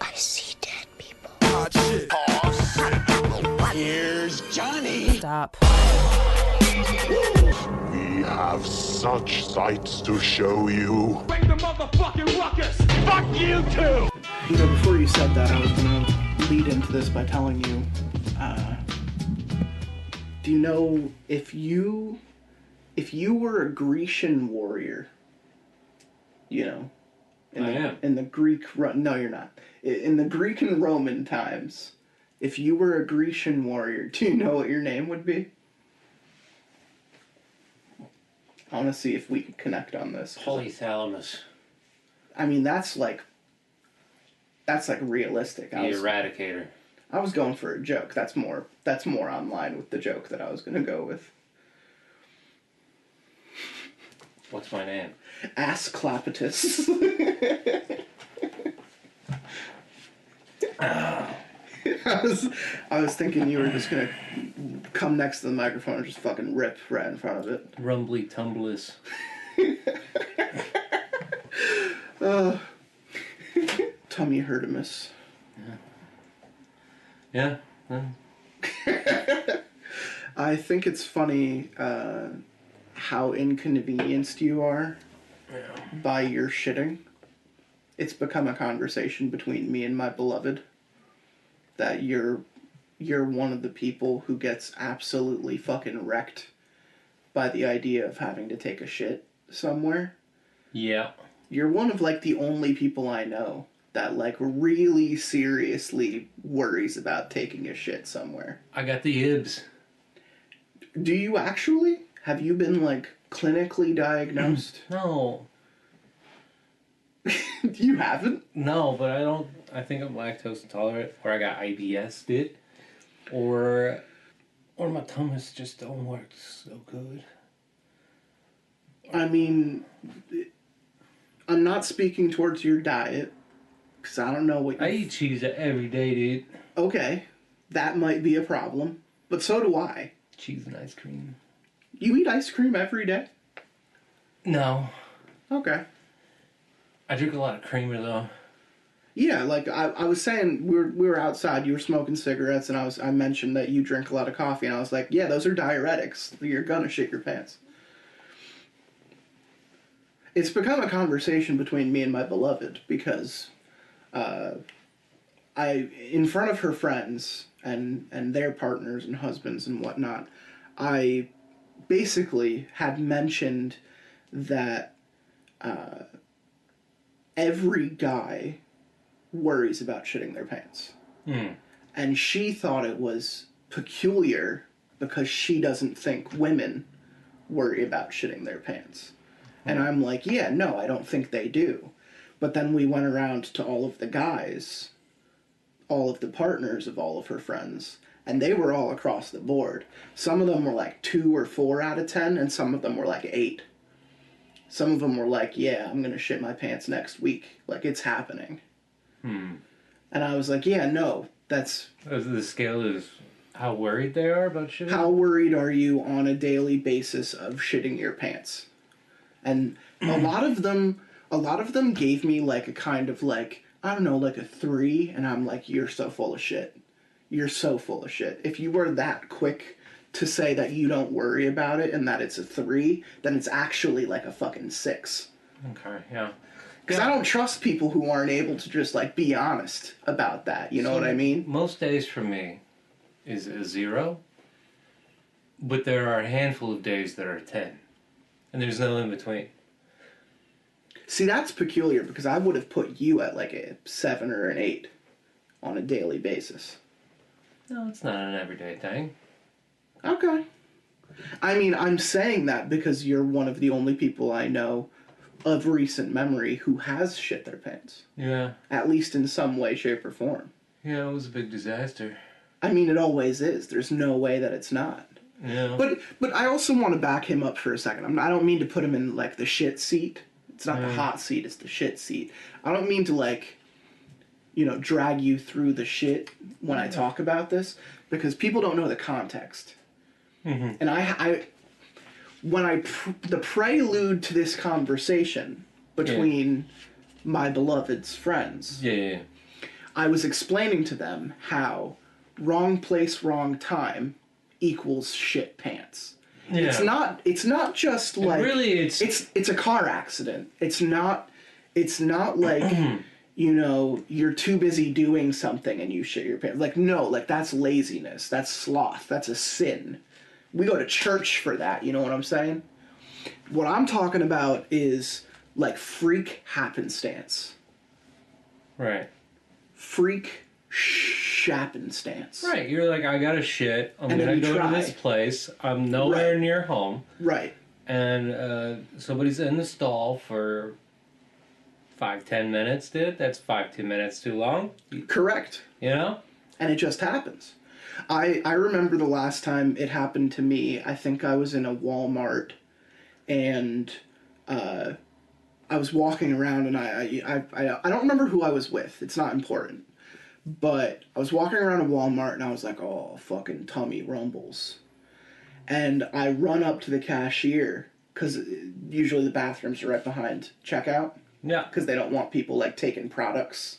I see dead people. Here's Johnny. Stop. We have such sights to show you. Bring the motherfucking ruckus. Fuck you too. You know, before you said that, I was going to lead into this by telling you, do you know if you were a Grecian warrior, you know, in the Greek, no, you're not. In the Greek and Roman times, if you were a Grecian warrior, do you know what your name would be? I want to see if we can connect on this. Polythalamus. I mean, that's like realistic. The Eradicator. I was going for a joke. That's more online with the joke that I was going to go with. What's my name? Asclepius. I was thinking you were just going to come next to the microphone and just fucking rip right in front of it. Rumbly tumbless. Tummy Herdimus. Yeah. I think it's funny how inconvenienced you are by your shitting. It's become a conversation between me and my beloved that you're one of the people who gets absolutely fucking wrecked by the idea of having to take a shit somewhere. Yeah. You're one of, like, the only people I know that, like, really seriously worries about taking a shit somewhere. I got the ibs. Do you actually? Have you been, like, clinically diagnosed? No. You haven't? No, but I think I'm lactose intolerant, or I got IBS, did. Or my tummies just don't work so good. I mean, I'm not speaking towards your diet, because I don't know what I eat cheese every day, dude. Okay, that might be a problem, but so do I. Cheese and ice cream. You eat ice cream every day? No. Okay. I drink a lot of creamer, though. Yeah, like I was saying, we were outside, you were smoking cigarettes, and I mentioned that you drink a lot of coffee, and I was like, yeah, those are diuretics. You're gonna shit your pants. It's become a conversation between me and my beloved, because in front of her friends and their partners and husbands and whatnot, I basically had mentioned that every guy worries about shitting their pants. And she thought it was peculiar because she doesn't think women worry about shitting their pants. And I'm like, yeah, no, I don't think they do. But then we went around to all of the guys, all of the partners of all of her friends, and they were all across the board. Some of them were like 2 or 4 out of 10, and some of them were like 8. Some of them were like, yeah, I'm going to shit my pants next week. Like, it's happening. And I was like, yeah, no, that's... The scale is how worried they are about shitting? How worried are you on a daily basis of shitting your pants? And a lot of them gave me like a kind of like, I don't know, like a 3, and I'm like, you're so full of shit. You're so full of shit. If you were that quick to say that you don't worry about it and that it's a 3, then it's actually like a fucking 6. Okay, yeah. Because I don't trust people who aren't able to just like be honest about that. You know what I mean? Most days for me is a 0, but there are a handful of days that are 10, and there's no in between. See, that's peculiar because I would have put you at like a 7 or an 8 on a daily basis. No, it's not an everyday thing. Okay. I mean, I'm saying that because you're one of the only people I know of recent memory who has shit their pants. Yeah. At least in some way, shape, or form. Yeah, it was a big disaster. I mean, it always is. There's no way that it's not. Yeah. But I also want to back him up for a second. I don't mean to put him in, like, the shit seat. It's not the hot seat, it's the shit seat. I don't mean to, like, you know, drag you through the shit when I talk about this, because people don't know the context. And the prelude to this conversation between my beloved's friends, Yeah. I was explaining to them how wrong place, wrong time equals shit pants. Yeah. It's not just like it's a car accident. It's not like you know, you're too busy doing something and you shit your pants. Like, no, like that's laziness. That's sloth. That's a sin. We go to church for that, you know what I'm saying? What I'm talking about is like freak happenstance. Right. Freak happenstance. Right. You're like, I got to shit. I'm And going to then you go to try. this place. I'm nowhere Right. near home. Right. And somebody's in the stall for 5-10 minutes, dude. That's 5-10 minutes too long. Correct. You know? And it just happens. I remember the last time it happened to me. I think I was in a Walmart, and I was walking around, and I don't remember who I was with. It's not important. But I was walking around a Walmart, and I was like, oh, fucking tummy rumbles. And I run up to the cashier, because usually the bathrooms are right behind checkout. Yeah. Because they don't want people, like, taking products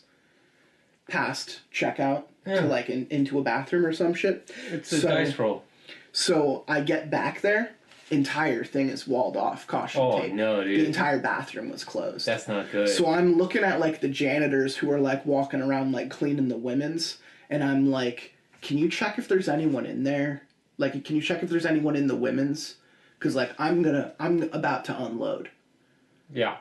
past checkout to, like, into a bathroom or some shit. It's a dice roll. So I get back there, entire thing is walled off, caution tape. Oh, no, dude. The entire bathroom was closed. That's not good. So I'm looking at, like, the janitors who are, like, walking around, like, cleaning the women's, and I'm like, can you check if there's anyone in there? Like, can you check if there's anyone in the women's? Because, like, I'm about to unload. Yeah.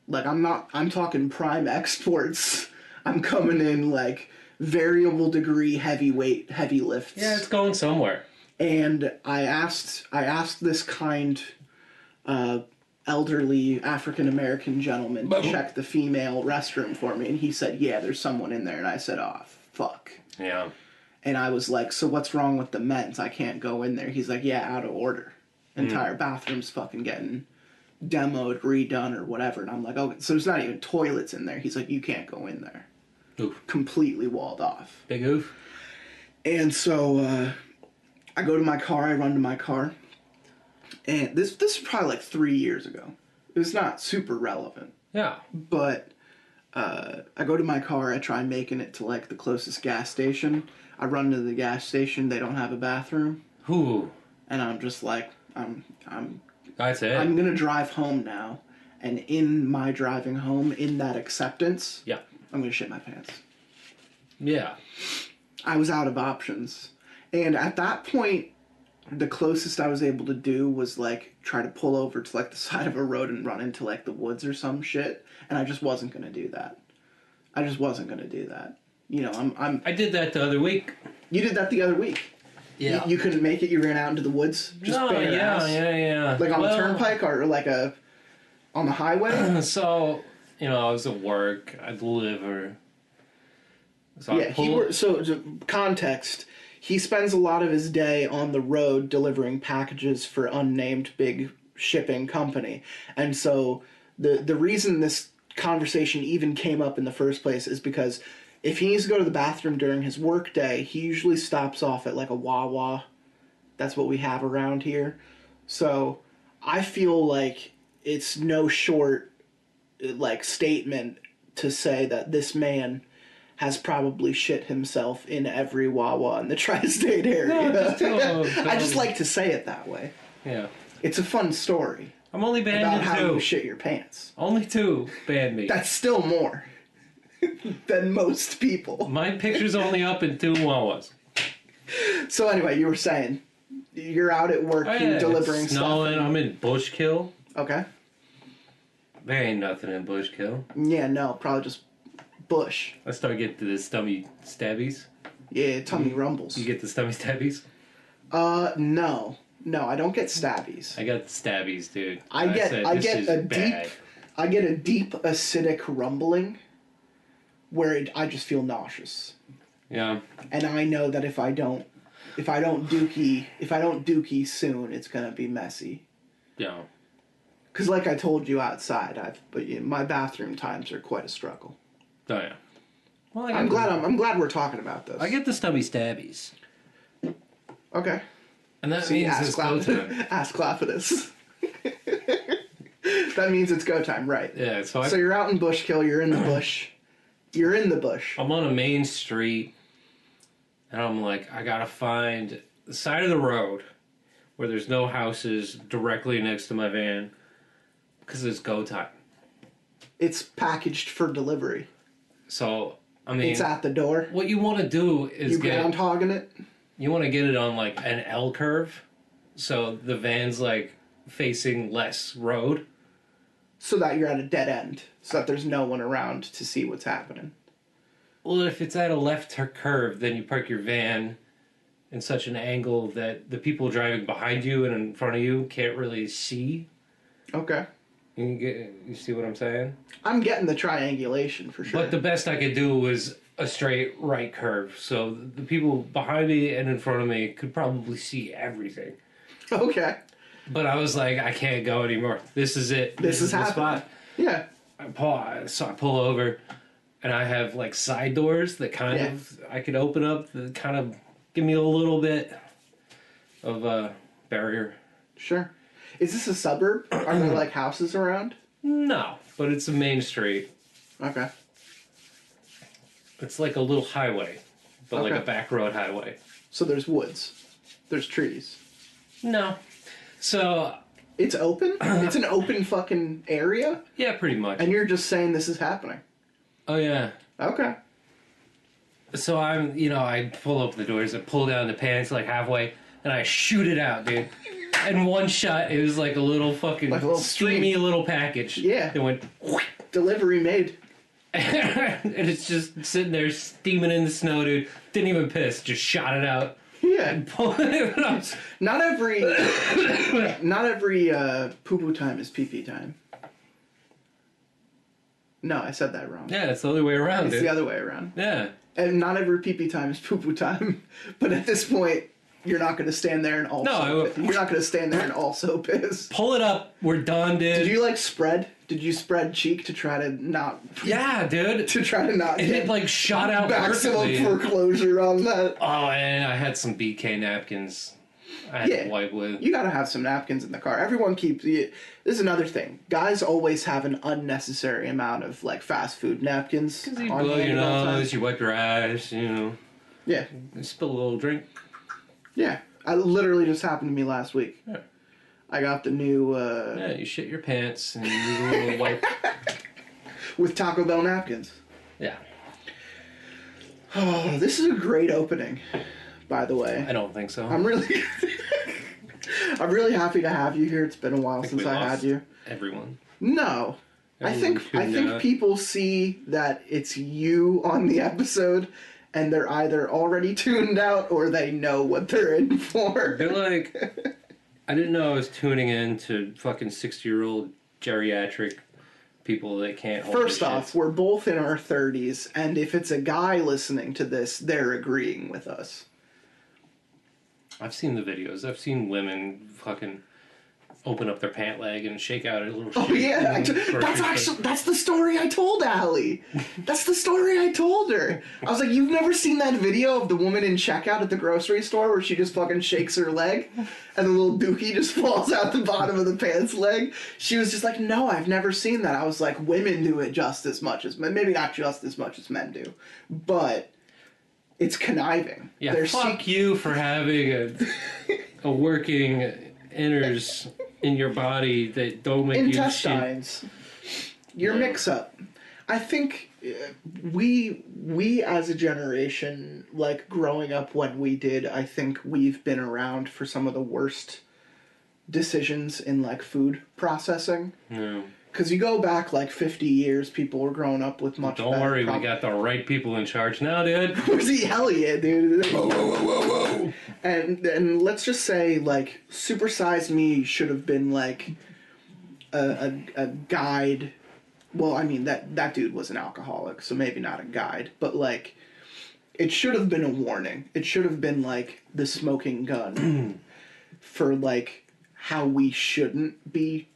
Like, I'm talking prime exports. I'm coming in, like, variable degree heavyweight, heavy lifts. Yeah, it's going somewhere. And I asked this kind, elderly African-American gentleman to check the female restroom for me, and he said, yeah, there's someone in there, and I said, oh, fuck. Yeah. And I was like, so what's wrong with the men's? I can't go in there. He's like, yeah, out of order. Entire bathroom's fucking getting demoed, redone, or whatever. And I'm like, oh, so there's not even toilets in there. He's like, you can't go in there. Oof. Completely walled off. Big oof. And so I go to my car, I run to my car. And this is probably like 3 years ago. It was not super relevant. Yeah. But I go to my car, I try making it to like the closest gas station. I run to the gas station, they don't have a bathroom. Ooh. And I'm just like, That's it. I'm gonna drive home now. And in my driving home, in that acceptance, Yeah. I'm gonna shit my pants. Yeah. I was out of options. And at that point, the closest I was able to do was like try to pull over to like the side of a road and run into like the woods or some shit. And I just wasn't gonna do that. I just wasn't gonna do that. You know, I did that the other week. You did that the other week. Yeah. You couldn't make it. You ran out into the woods. Just No, bare ass. yeah. Like on the turnpike or like on the highway. So, you know, I was at work. I deliver. So Yeah, so context. He spends a lot of his day on the road delivering packages for unnamed big shipping company. And so the reason this conversation even came up in the first place is because if he needs to go to the bathroom during his work day, he usually stops off at like a Wawa. That's what we have around here. So I feel like it's no short like statement to say that this man has probably shit himself in every Wawa in the tri-state area. No, I just like to say it that way. Yeah. It's a fun story I'm only banned about in how 2. you shit your pants. Only 2 banned me. That's still more than most people. My picture's only up in 2 Wawas. So anyway, you were saying you're out at work, you're delivering it's stuff. snowing. I'm in Bushkill. Okay. There ain't nothing in Bushkill. Yeah, no, probably just bush. I start getting to the stummy stabbies. Yeah, tummy rumbles. You get the stummy stabbies? No. No, I don't get stabbies. I got the stabbies, dude. I get a bad. deep acidic rumbling where I just feel nauseous. Yeah. And I know that if I don't dookie soon, it's gonna be messy. Yeah. Cause like I told you outside, my bathroom times are quite a struggle. Oh yeah. Well, I'm glad we're talking about this. I get the stummy stabbies. Okay. And that means it's go time. Ask Clapidus. That means it's go time, right? Yeah, so you're out in Bushkill, you're in the bush. You're in the bush. I'm on a main street, and I'm like, I gotta find the side of the road where there's no houses directly next to my van, because it's go time. It's packaged for delivery. So, I mean... It's at the door. What you want to do is you groundhogging it? You want to get it on, like, an L curve, so the van's, like, facing less road. So that you're at a dead end, so that there's no one around to see what's happening. Well, if it's at a left curve, then you park your van in such an angle that the people driving behind you and in front of you can't really see. Okay. You see what I'm saying? I'm getting the triangulation for sure. But the best I could do was a straight right curve, so the people behind me and in front of me could probably see everything. Okay. But I was like, I can't go anymore. This is it. This is the spot. Yeah. So I pull over, and I have like side doors that kind of I could open up that kind of give me a little bit of a barrier. Sure. Is this a suburb? Are there like houses around? No, but it's a main street. Okay. It's like a little highway, but like a back road highway. So there's woods. There's trees. No. So... It's open? It's an open fucking area? Yeah, pretty much. And you're just saying this is happening? Oh, yeah. Okay. So I pull up the doors, I pull down the pants like halfway, and I shoot it out, dude. And one shot, it was like a little fucking steamy little package. Yeah. It went... Delivery made. And it's just sitting there steaming in the snow, dude. Didn't even piss, just shot it out. Yeah. Not every poo-poo time is pee-pee time. No, I said that wrong. Yeah, it's the other way around, It's the other way around. Yeah. And not every pee-pee time is poo-poo time. But at this point, you're not going to stand there and also you're not going to stand there and also piss. Pull it up. We're done, dude. Did you like spread? Did you spread cheek to try to not... Yeah, dude. To try to not... It like shot out perfectly. Maximum foreclosure on that. Oh, and I had some BK napkins I had to wipe with. You gotta have some napkins in the car. Everyone keeps... This is another thing. Guys always have an unnecessary amount of like fast food napkins. Because you blow your nose, you wipe your eyes, you know. Yeah. You spill a little drink. Yeah. I literally just happened to me last week. Yeah. I got the new... Yeah, you shit your pants and you need a little wipe. With Taco Bell napkins. Yeah. Oh, this is a great opening, by the way. I don't think so. I'm really happy to have you here. It's been a while since I had you. Everyone. No. I think people see that it's you on the episode and they're either already tuned out or they know what they're in for. They're like... I didn't know I was tuning in to fucking 60-year-old geriatric people that can't hold First off, we're both in our 30s, and if it's a guy listening to this, they're agreeing with us. I've seen the videos. I've seen women fucking open up their pant leg and shake out a little shit. Oh, yeah. That's the story I told Allie. That's the story I told her. I was like, you've never seen that video of the woman in checkout at the grocery store where she just fucking shakes her leg and the little dookie just falls out the bottom of the pants leg? She was just like, no, I've never seen that. I was like, women do it just as much as men. Maybe not just as much as men do. But it's conniving. Yeah, fuck you for having a working inners in your body that don't make intestines. Your mix-up. I think we as a generation, like growing up when we did, I think we've been around for some of the worst decisions in like food processing. Yeah. Because you go back like 50 years, people were growing up with much better... Don't worry, we got the right people in charge now, dude. Hell yeah, dude. Whoa, whoa, whoa, whoa, whoa. And let's just say, like, Super Size Me should have been, like, a guide. Well, I mean, that dude was an alcoholic, so maybe not a guide. But, like, it should have been a warning. It should have been, like, the smoking gun for, like, how we shouldn't be...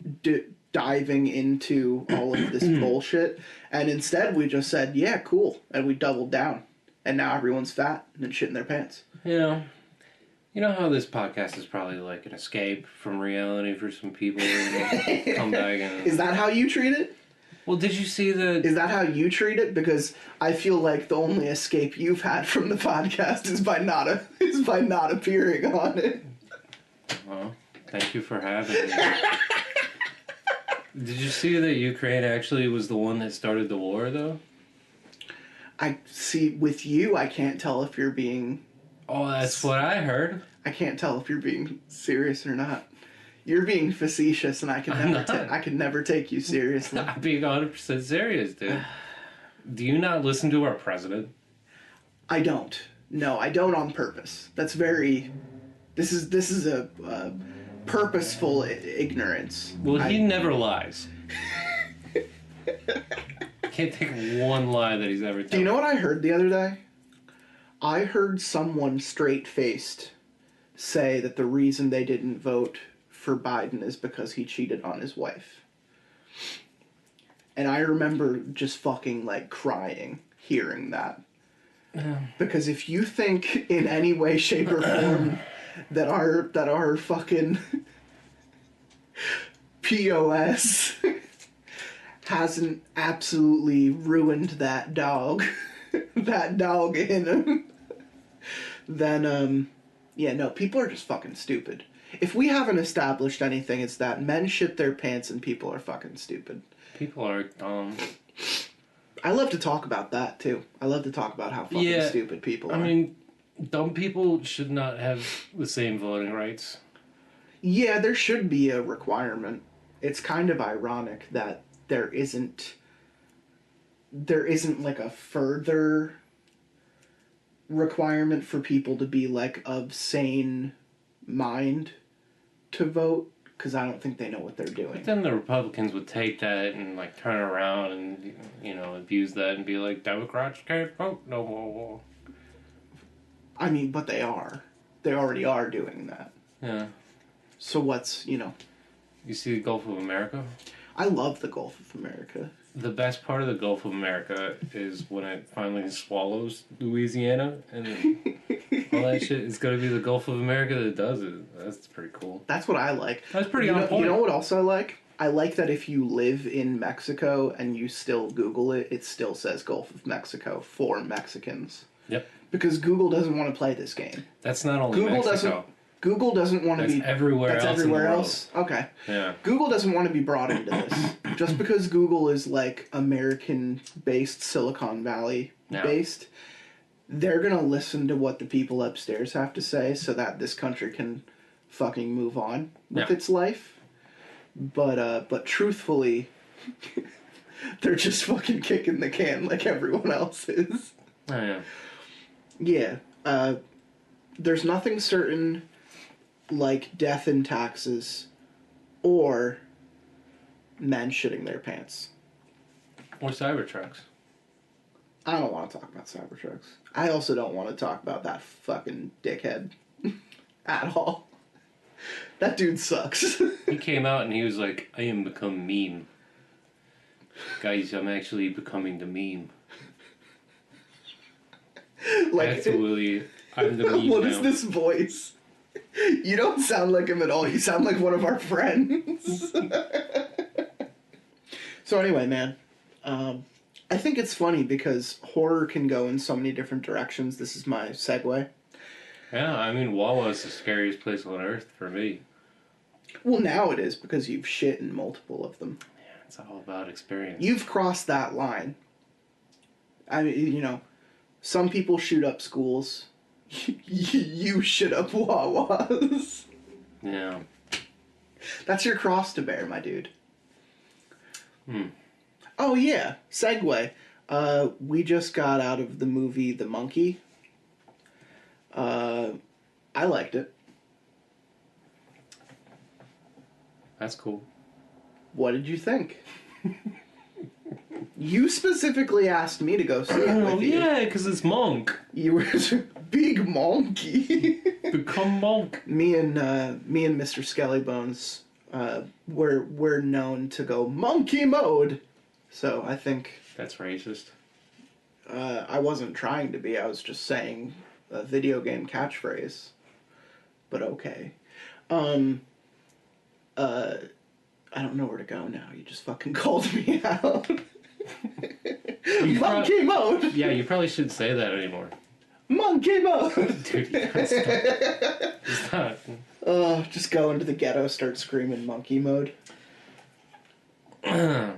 diving into all of this bullshit, and instead we just said, yeah, cool, and we doubled down, and now everyone's fat and shitting their pants. Yeah. You know how this podcast is probably like an escape from reality for some people and come back and... Is that how you treat it? Well, did you see the... Is that how you treat it? Because I feel like the only escape you've had from the podcast is by not appearing on it. Well, thank you for having me. Did you see that Ukraine actually was the one that started the war, though? I see, with you, I can't tell if you're being... Oh, that's what I heard. I can't tell if you're being serious or not. You're being facetious, and I could never take you seriously. I'm being 100% serious, dude. Do you not listen to our president? I don't. No, I don't on purpose. That's very... This is a purposeful ignorance. Well, he never lies. Can't think of one lie that he's ever told. Do you know what I heard the other day? I heard someone straight-faced say that the reason they didn't vote for Biden is because he cheated on his wife. And I remember just fucking, like, crying hearing that. Because if you think in any way, shape, or form that our fucking POS hasn't absolutely ruined that dog in him, then, yeah, no, people are just fucking stupid. If we haven't established anything, it's that men shit their pants and people are fucking stupid. People are dumb. I love to talk about that, too. I love to talk about how fucking stupid people are. I mean, dumb people should not have the same voting rights. Yeah, there should be a requirement. It's kind of ironic that there isn't like a further requirement for people to be like of sane mind to vote, because I don't think they know what they're doing. But then the Republicans would take that and like turn around and, you know, abuse that and be like, Democrats can't vote no more. I mean, but they are. They already are doing that. Yeah. So what's, you know... You see the Gulf of America? I love the Gulf of America. The best part of the Gulf of America is when it finally swallows Louisiana and all that shit. It's going to be the Gulf of America that does it. That's pretty cool. That's what I like. That's pretty on point. You know what else I like? I like that if you live in Mexico and you still Google it, it still says Gulf of Mexico for Mexicans. Yep. Because Google doesn't want to play this game. That's not only Mexico. Google doesn't want to be... everywhere else. That's everywhere in the else? Okay. Yeah. Google doesn't want to be brought into this. Just because Google is like American-based, Silicon Valley-based, they're going to listen to what the people upstairs have to say so that this country can fucking move on with its life. But truthfully, they're just fucking kicking the can like everyone else is. Oh, yeah. Yeah. There's nothing certain like death and taxes or men shitting their pants. Or Cybertrucks. I don't want to talk about Cybertrucks. I also don't want to talk about that fucking dickhead at all. That dude sucks. He came out and he was like, I am become meme. Guys, I'm actually becoming the meme. Like, absolutely, I'm the meme what now. is this voice? You don't sound like him at all. You sound like one of our friends. So anyway, man, I think it's funny because horror can go in so many different directions. This is my segue. Yeah, I mean, Wawa is the scariest place on earth for me. Well, now it is because you've shit in multiple of them. Yeah, it's all about experience. You've crossed that line. I mean, you know, some people shoot up schools. You shit up Wawas. Yeah. That's your cross to bear, my dude. Oh, yeah. Segue. We just got out of the movie The Monkey. I liked it. That's cool. What did you think? You specifically asked me to go see it with you. Yeah, because it's Monk. You were big monkey. Become Monk. Me and Mr. Skellybones, we're known to go monkey mode. So I think that's racist. I wasn't trying to be. I was just saying a video game catchphrase. but okay. I don't know where to go now. You just fucking called me out. Monkey mode! Yeah, you probably shouldn't say that anymore. Monkey mode! Dude, you gotta stop. Stop. Just go into the ghetto, start screaming monkey mode. Yeah.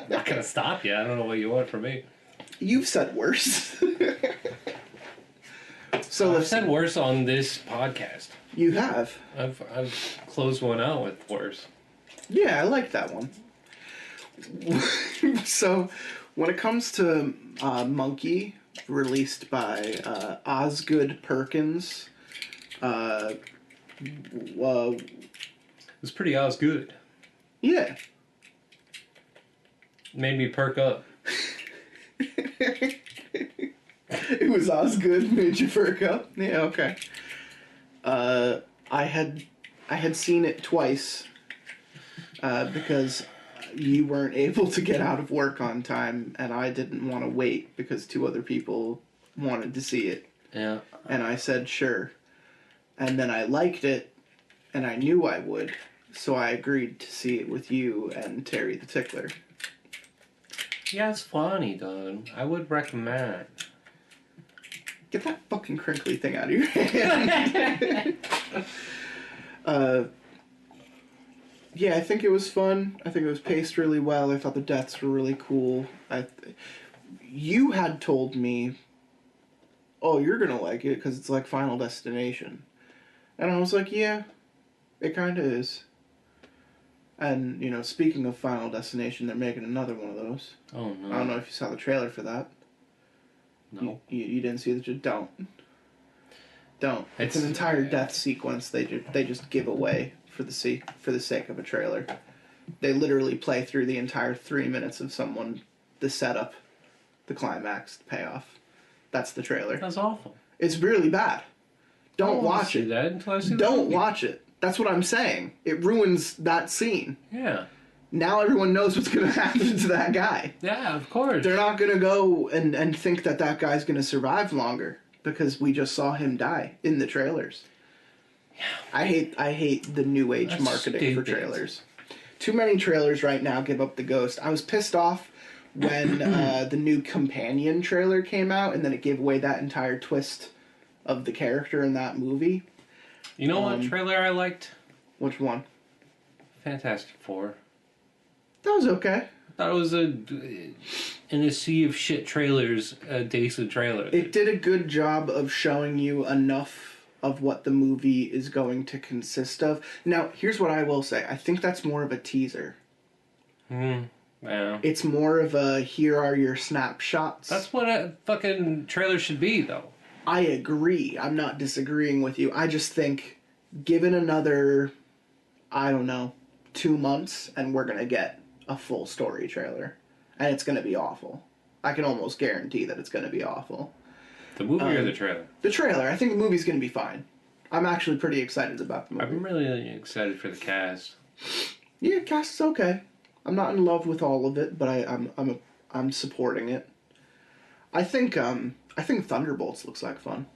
Not gonna stop you. I don't know what you want from me. You've said worse. So I've said worse on this podcast. You have. I've closed one out with worse. Yeah, I like that one. So, when it comes to Monkey, released by Osgood Perkins, It was pretty good. Yeah. Made me perk up. It was Osgood, made you perk up. Yeah, okay. I had seen it twice because you weren't able to get out of work on time, and I didn't want to wait because 2 other people wanted to see it. Yeah. And I said sure. And then I liked it, and I knew I would, so I agreed to see it with you and Terry the Tickler. Yeah, it's funny, dude. I would recommend. Get that fucking crinkly thing out of your hand. Yeah, I think it was fun. I think it was paced really well. I thought the deaths were really cool. You had told me, oh, you're gonna like it because it's like Final Destination. And I was like, yeah, it kind of is. And, you know, speaking of Final Destination, they're making another one of those. Oh, no. I don't know if you saw the trailer for that. No. You didn't see the... Don't. It's an entire death sequence they just give away for the sake of a trailer. They literally play through the entire 3 minutes of the setup, the climax, the payoff. That's the trailer. That's awful. It's really bad. Don't watch it. Don't watch it. That's what I'm saying. It ruins that scene. Yeah. Now everyone knows what's going to happen to that guy. Yeah, of course. They're not going to go and think that guy's going to survive longer because we just saw him die in the trailers. Yeah. I hate the new age marketing for trailers. Too many trailers right now give up the ghost. I was pissed off when the new Companion trailer came out and then it gave away that entire twist of the character in that movie. You know what trailer I liked? Which one? Fantastic Four. That was okay. I thought it was in a sea of shit trailers, a decent trailer. It did a good job of showing you enough of what the movie is going to consist of. Now, here's what I will say. I think that's more of a teaser. Yeah. It's more of a, here are your snapshots. That's what a fucking trailer should be, though. I agree. I'm not disagreeing with you. I just think, given another, I don't know, 2 months, and we're going to get a full story trailer. And it's going to be awful. I can almost guarantee that it's going to be awful. The movie or the trailer? The trailer. I think the movie's going to be fine. I'm actually pretty excited about the movie. I'm really excited for the cast. Yeah, cast is okay. I'm not in love with all of it, but I'm supporting it. I think Thunderbolts looks like fun.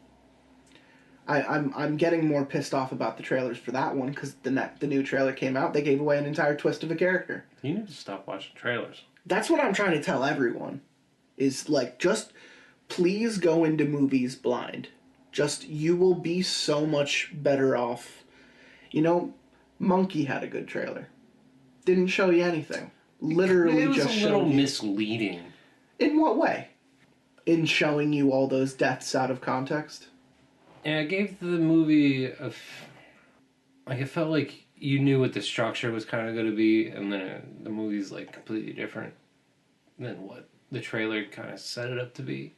I'm getting more pissed off about the trailers for that one because the new trailer came out. They gave away an entire twist of a character. You need to stop watching trailers. That's what I'm trying to tell everyone. Is like, just please go into movies blind. Just, you will be so much better off. You know, Monkey had a good trailer. Didn't show you anything. Literally just showed you. It was a little misleading. In what way? In showing you all those deaths out of context? Yeah, it gave the movie like, it felt like you knew what the structure was kind of going to be, and then the movie's like completely different than what the trailer kind of set it up to be.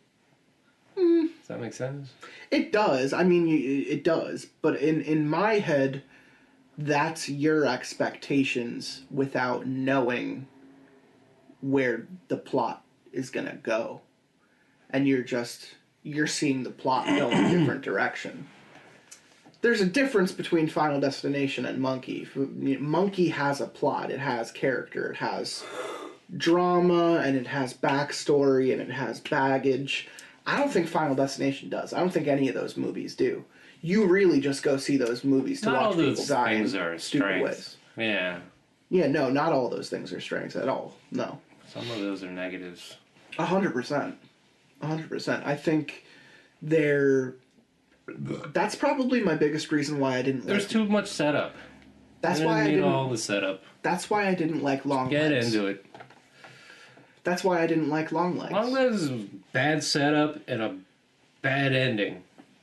Does that make sense? It does. I mean, it does. But in my head, that's your expectations without knowing where the plot is going to go. And you're seeing the plot go in a different direction. There's a difference between Final Destination and Monkey. Monkey has a plot. It has character. It has drama, and it has backstory, and it has baggage. I don't think Final Destination does. I don't think any of those movies do. You really just go see those movies to Not all watch people those die in things are stupid strengths. ways. Yeah. Yeah, no, not all those things are strengths at all. No. Some of those are negatives. 100%. 100%. I think they're... That's probably my biggest reason why I didn't There's like... too much setup. That's I why I didn't need didn't... all the setup. That's why I didn't like Long Get Legs. into it. That's why I didn't like Long Legs. Long Legs is bad setup and a bad ending.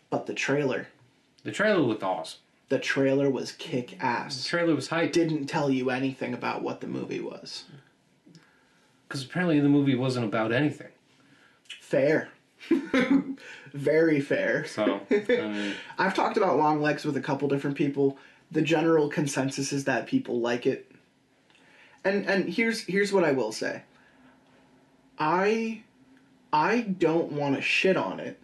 But the trailer. The trailer looked awesome. The trailer was The kick-ass. trailer was hype. Didn't tell you anything about what the movie was. Because apparently the movie wasn't about anything. Fair. Very fair. So, I mean, I've talked about Long Legs with a couple different people. The general consensus is that people like it. And here's what I will say. I don't want to shit on it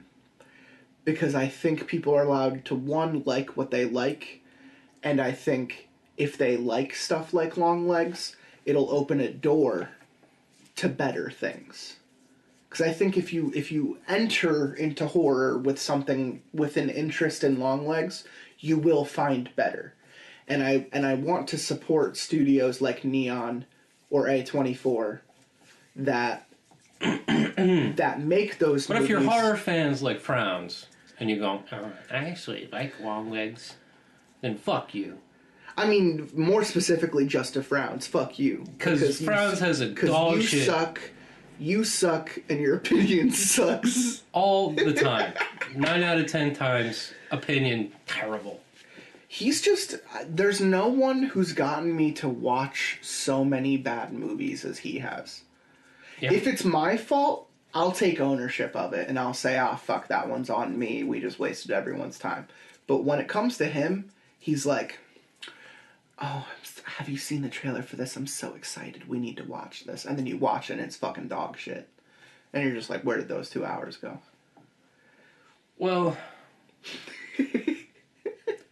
because I think people are allowed to, one, like what they like, and I think if they like stuff like Long Legs, it'll open a door to better things. Because I think if you enter into horror with something with an interest in Long Legs, you will find better. And I want to support studios like Neon or A24 that that make those but movies. if you're horror fans like Frowns, and you go, oh, I actually like Long Legs, then fuck you. I mean, more specifically, just to Frowns. Fuck you. Because Frowns has a dog you shit You suck, and your opinion sucks. all the time. 9 out of 10 times, opinion terrible. He's just... There's no one who's gotten me to watch so many bad movies as he has. Yeah. If it's my fault, I'll take ownership of it, and I'll say, fuck, that one's on me. We just wasted everyone's time. But when it comes to him, he's like, oh, have you seen the trailer for this? I'm so excited. We need to watch this. And then you watch it, and it's fucking dog shit. And you're just like, where did those 2 hours go? Well,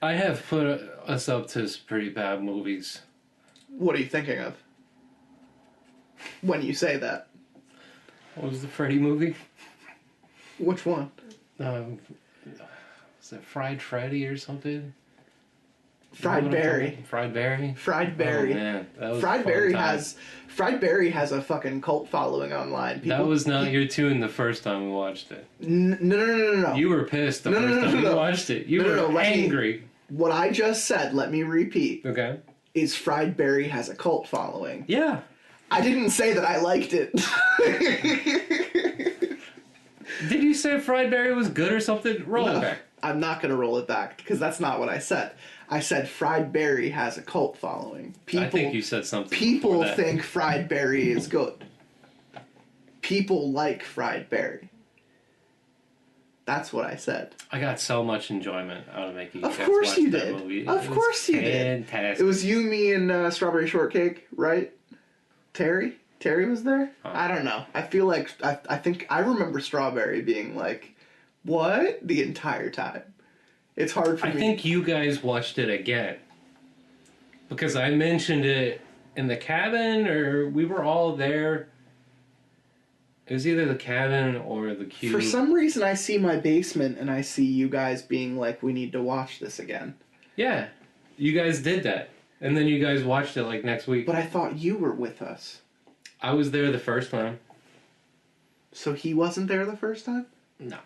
I have put us up to some pretty bad movies. What are you thinking of when you say that? What was the Freddy movie? Which one? Was it Fried Freddy or something? Fried Berry. Fried Berry? Fried Berry. Oh, man. That was Fried a fun Berry time. Fried Berry has a fucking cult following online. That was not your tune the first time we watched it. No. You were pissed the first time we watched it. You were angry. What I just said, let me repeat, Okay. is Fried Berry has a cult following. Yeah. I didn't say that I liked it. Did you say Fried Berry was good or something? Roll it back. I'm not going to roll it back because that's not what I said. I said Fried Berry has a cult following. I think you said something. People before that. think Fried Berry is good. People like Fried Berry. That's what I said. I got so much enjoyment out of making you Of guys course watch you that did. movie. Of course you did. Fantastic. It was you, me, and Strawberry Shortcake, right? Terry? Terry was there? Huh. I don't know. I feel like... I think... I remember Strawberry being like, what? The entire time. It's hard for me... I think you guys watched it again. Because I mentioned it in the cabin, or we were all there. It was either the cabin or the cube. For some reason, I see my basement, and I see you guys being like, we need to watch this again. Yeah. You guys did that. And then you guys watched it like next week. But I thought you were with us. I was there the first time. So he wasn't there the first time? No.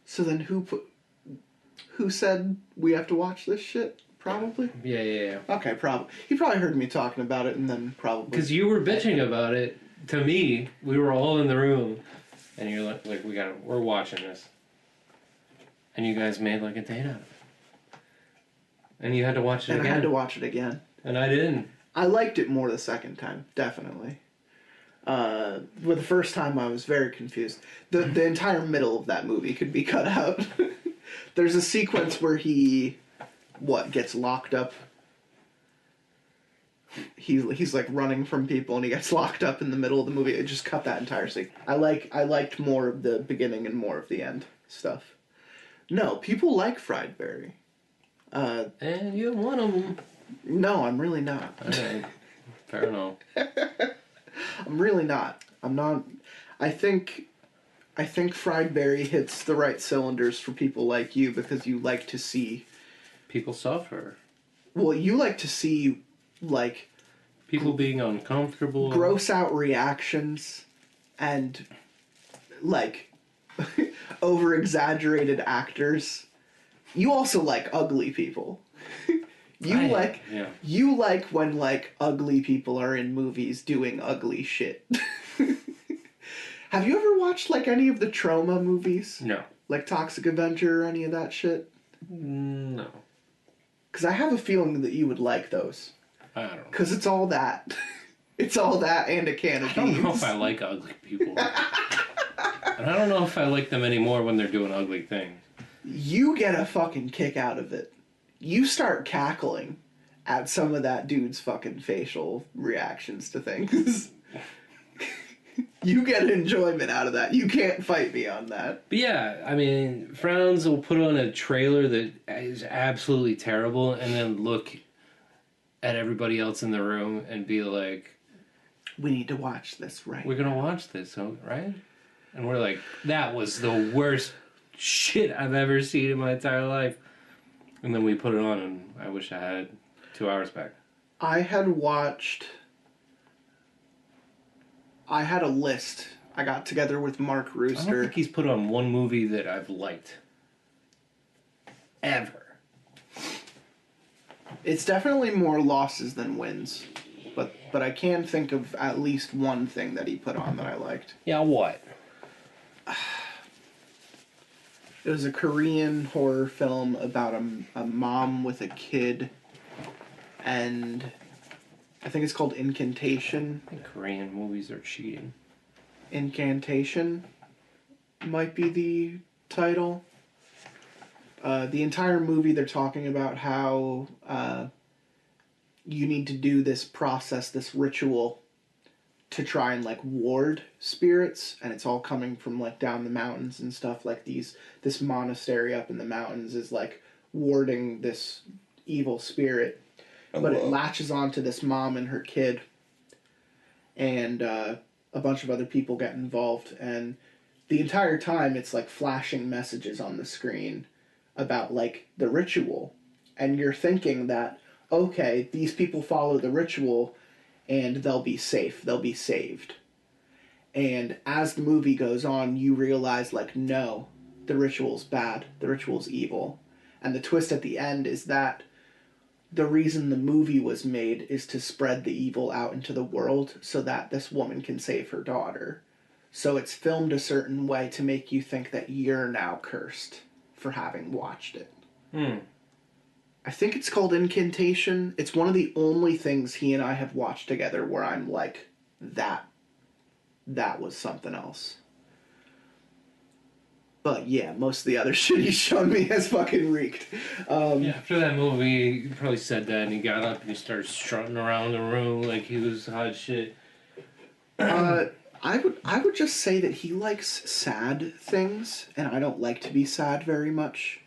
So then who said we have to watch this shit? Probably? Yeah. Okay, probably. He probably heard me talking about it and then probably... Because you were bitching about it to me. We were all in the room. And you're like we're watching this. And you guys made like a date out of it. And you had to watch it again. And I had to watch it again. And I didn't. I liked it more the second time, definitely. With the first time, I was very confused. The entire middle of that movie could be cut out. There's a sequence where he, gets locked up. He's like running from people and he gets locked up in the middle of the movie. It just cut that entire scene. I liked more of the beginning and more of the end stuff. No, people like Fried Berry. And you're one of them. No, I'm really not. Alright. Fair enough. I'm really not. I'm not. I think I think Fried Berry hits the right cylinders for people like you because you like to see... People suffer. Well, you like to see, like... People being uncomfortable. Gross out reactions and, like, over-exaggerated actors. You also like ugly people. You like when, like, ugly people are in movies doing ugly shit. Have you ever watched, like, any of the Trauma movies? No. Like Toxic Avenger or any of that shit? No. Because I have a feeling that you would like those. I don't know. Because it's all that. It's all that and a can of beans. I don't know if I like ugly people. And I don't know if I like them anymore when they're doing ugly things. You get a fucking kick out of it. You start cackling at some of that dude's fucking facial reactions to things. You get enjoyment out of that. You can't fight me on that. But yeah, I mean, Frowns will put on a trailer that is absolutely terrible and then look at everybody else in the room and be like, we need to watch this, right? We're going to watch this, right? And we're like, that was the worst shit I've ever seen in my entire life. And then we put it on and I wish I had 2 hours back. I had a list. I got together with Mark Rooster. I don't think he's put on one movie that I've liked. Ever. It's definitely more losses than wins. But I can think of at least one thing that he put on that I liked. Yeah, what? It was a Korean horror film about a mom with a kid. And I think it's called Incantation. I think Korean movies are cheating. Incantation might be the title. The entire movie they're talking about how you need to do this process, this ritual, to try and, like, ward spirits, and it's all coming from, like, down the mountains and stuff. Like, this monastery up in the mountains is, like, warding this evil spirit. But it latches onto this mom and her kid, and a bunch of other people get involved, and the entire time it's, like, flashing messages on the screen about, like, the ritual, and you're thinking that, okay, these people follow the ritual, and they'll be safe, they'll be saved. And as the movie goes on, you realize, like, no, the ritual's bad, the ritual's evil. And the twist at the end is that the reason the movie was made is to spread the evil out into the world so that this woman can save her daughter. So it's filmed a certain way to make you think that you're now cursed for having watched it. I think it's called Incantation. It's one of the only things he and I have watched together where I'm like, that was something else. But yeah, most of the other shit he's shown me has fucking reeked. Yeah, after that movie, he probably said that and he got up and he started strutting around the room like he was hot shit. I would just say that he likes sad things, and I don't like to be sad very much.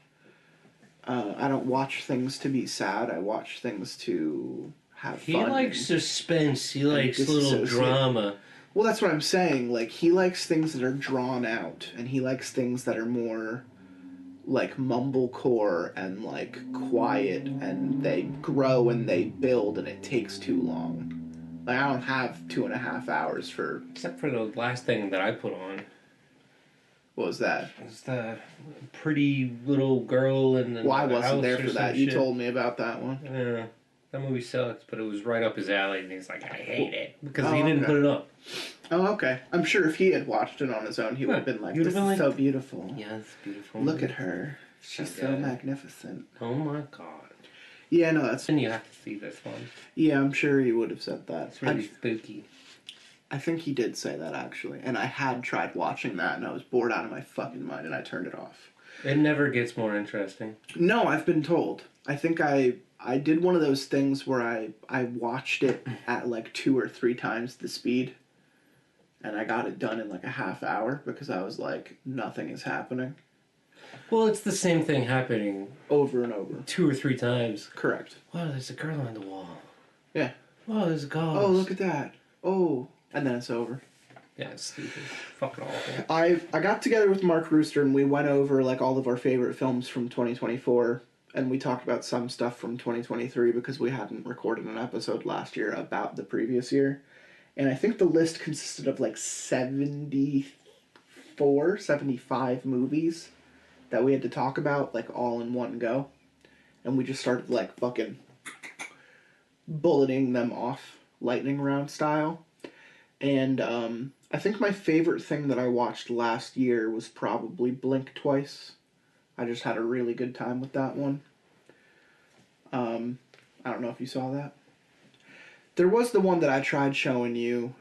I don't watch things to be sad. I watch things to have fun. He likes suspense. He likes little drama. Well, that's what I'm saying. Like, he likes things that are drawn out, and he likes things that are more, like, mumblecore and, like, quiet, and they grow and they build, and it takes too long. Like, I don't have 2.5 hours for... Except for the last thing that I put on. What was that? It was the pretty little girl in the Well, I wasn't there for that. You shit. told me about that one. Yeah. That movie sucks, but it was right up his alley, and he's like, I hate it. Because he didn't put it up. Oh, okay. I'm sure if he had watched it on his own, he would have been like, this is so beautiful. Yeah, it's beautiful. Look at her. She's so magnificent. Oh my god. Yeah, no, that's... And you have to see this one. Yeah, I'm sure he would have said that. It's really spooky. I think he did say that, actually. And I had tried watching that, and I was bored out of my fucking mind, and I turned it off. It never gets more interesting. No, I've been told. I think I did one of those things where I watched it at like 2 or 3 times the speed, and I got it done in like a half hour because I was like, nothing is happening. Well, it's the same thing happening over and over. 2 or 3 times. Correct. Wow, there's a girl on the wall. Yeah. Wow, there's a ghost. Oh, look at that. Oh. And then it's over. Yeah, it's stupid. Fucking awful. I got together with Mark Rooster and we went over like all of our favorite films from 2024, and we talked about some stuff from 2023 because we hadn't recorded an episode last year about the previous year. And I think the list consisted of like 74, 75 movies that we had to talk about, like all in one go. And we just started like fucking bulleting them off, lightning round style. And I think my favorite thing that I watched last year was probably Blink Twice. I just had a really good time with that one. I don't know if you saw that. There was the one that I tried showing you,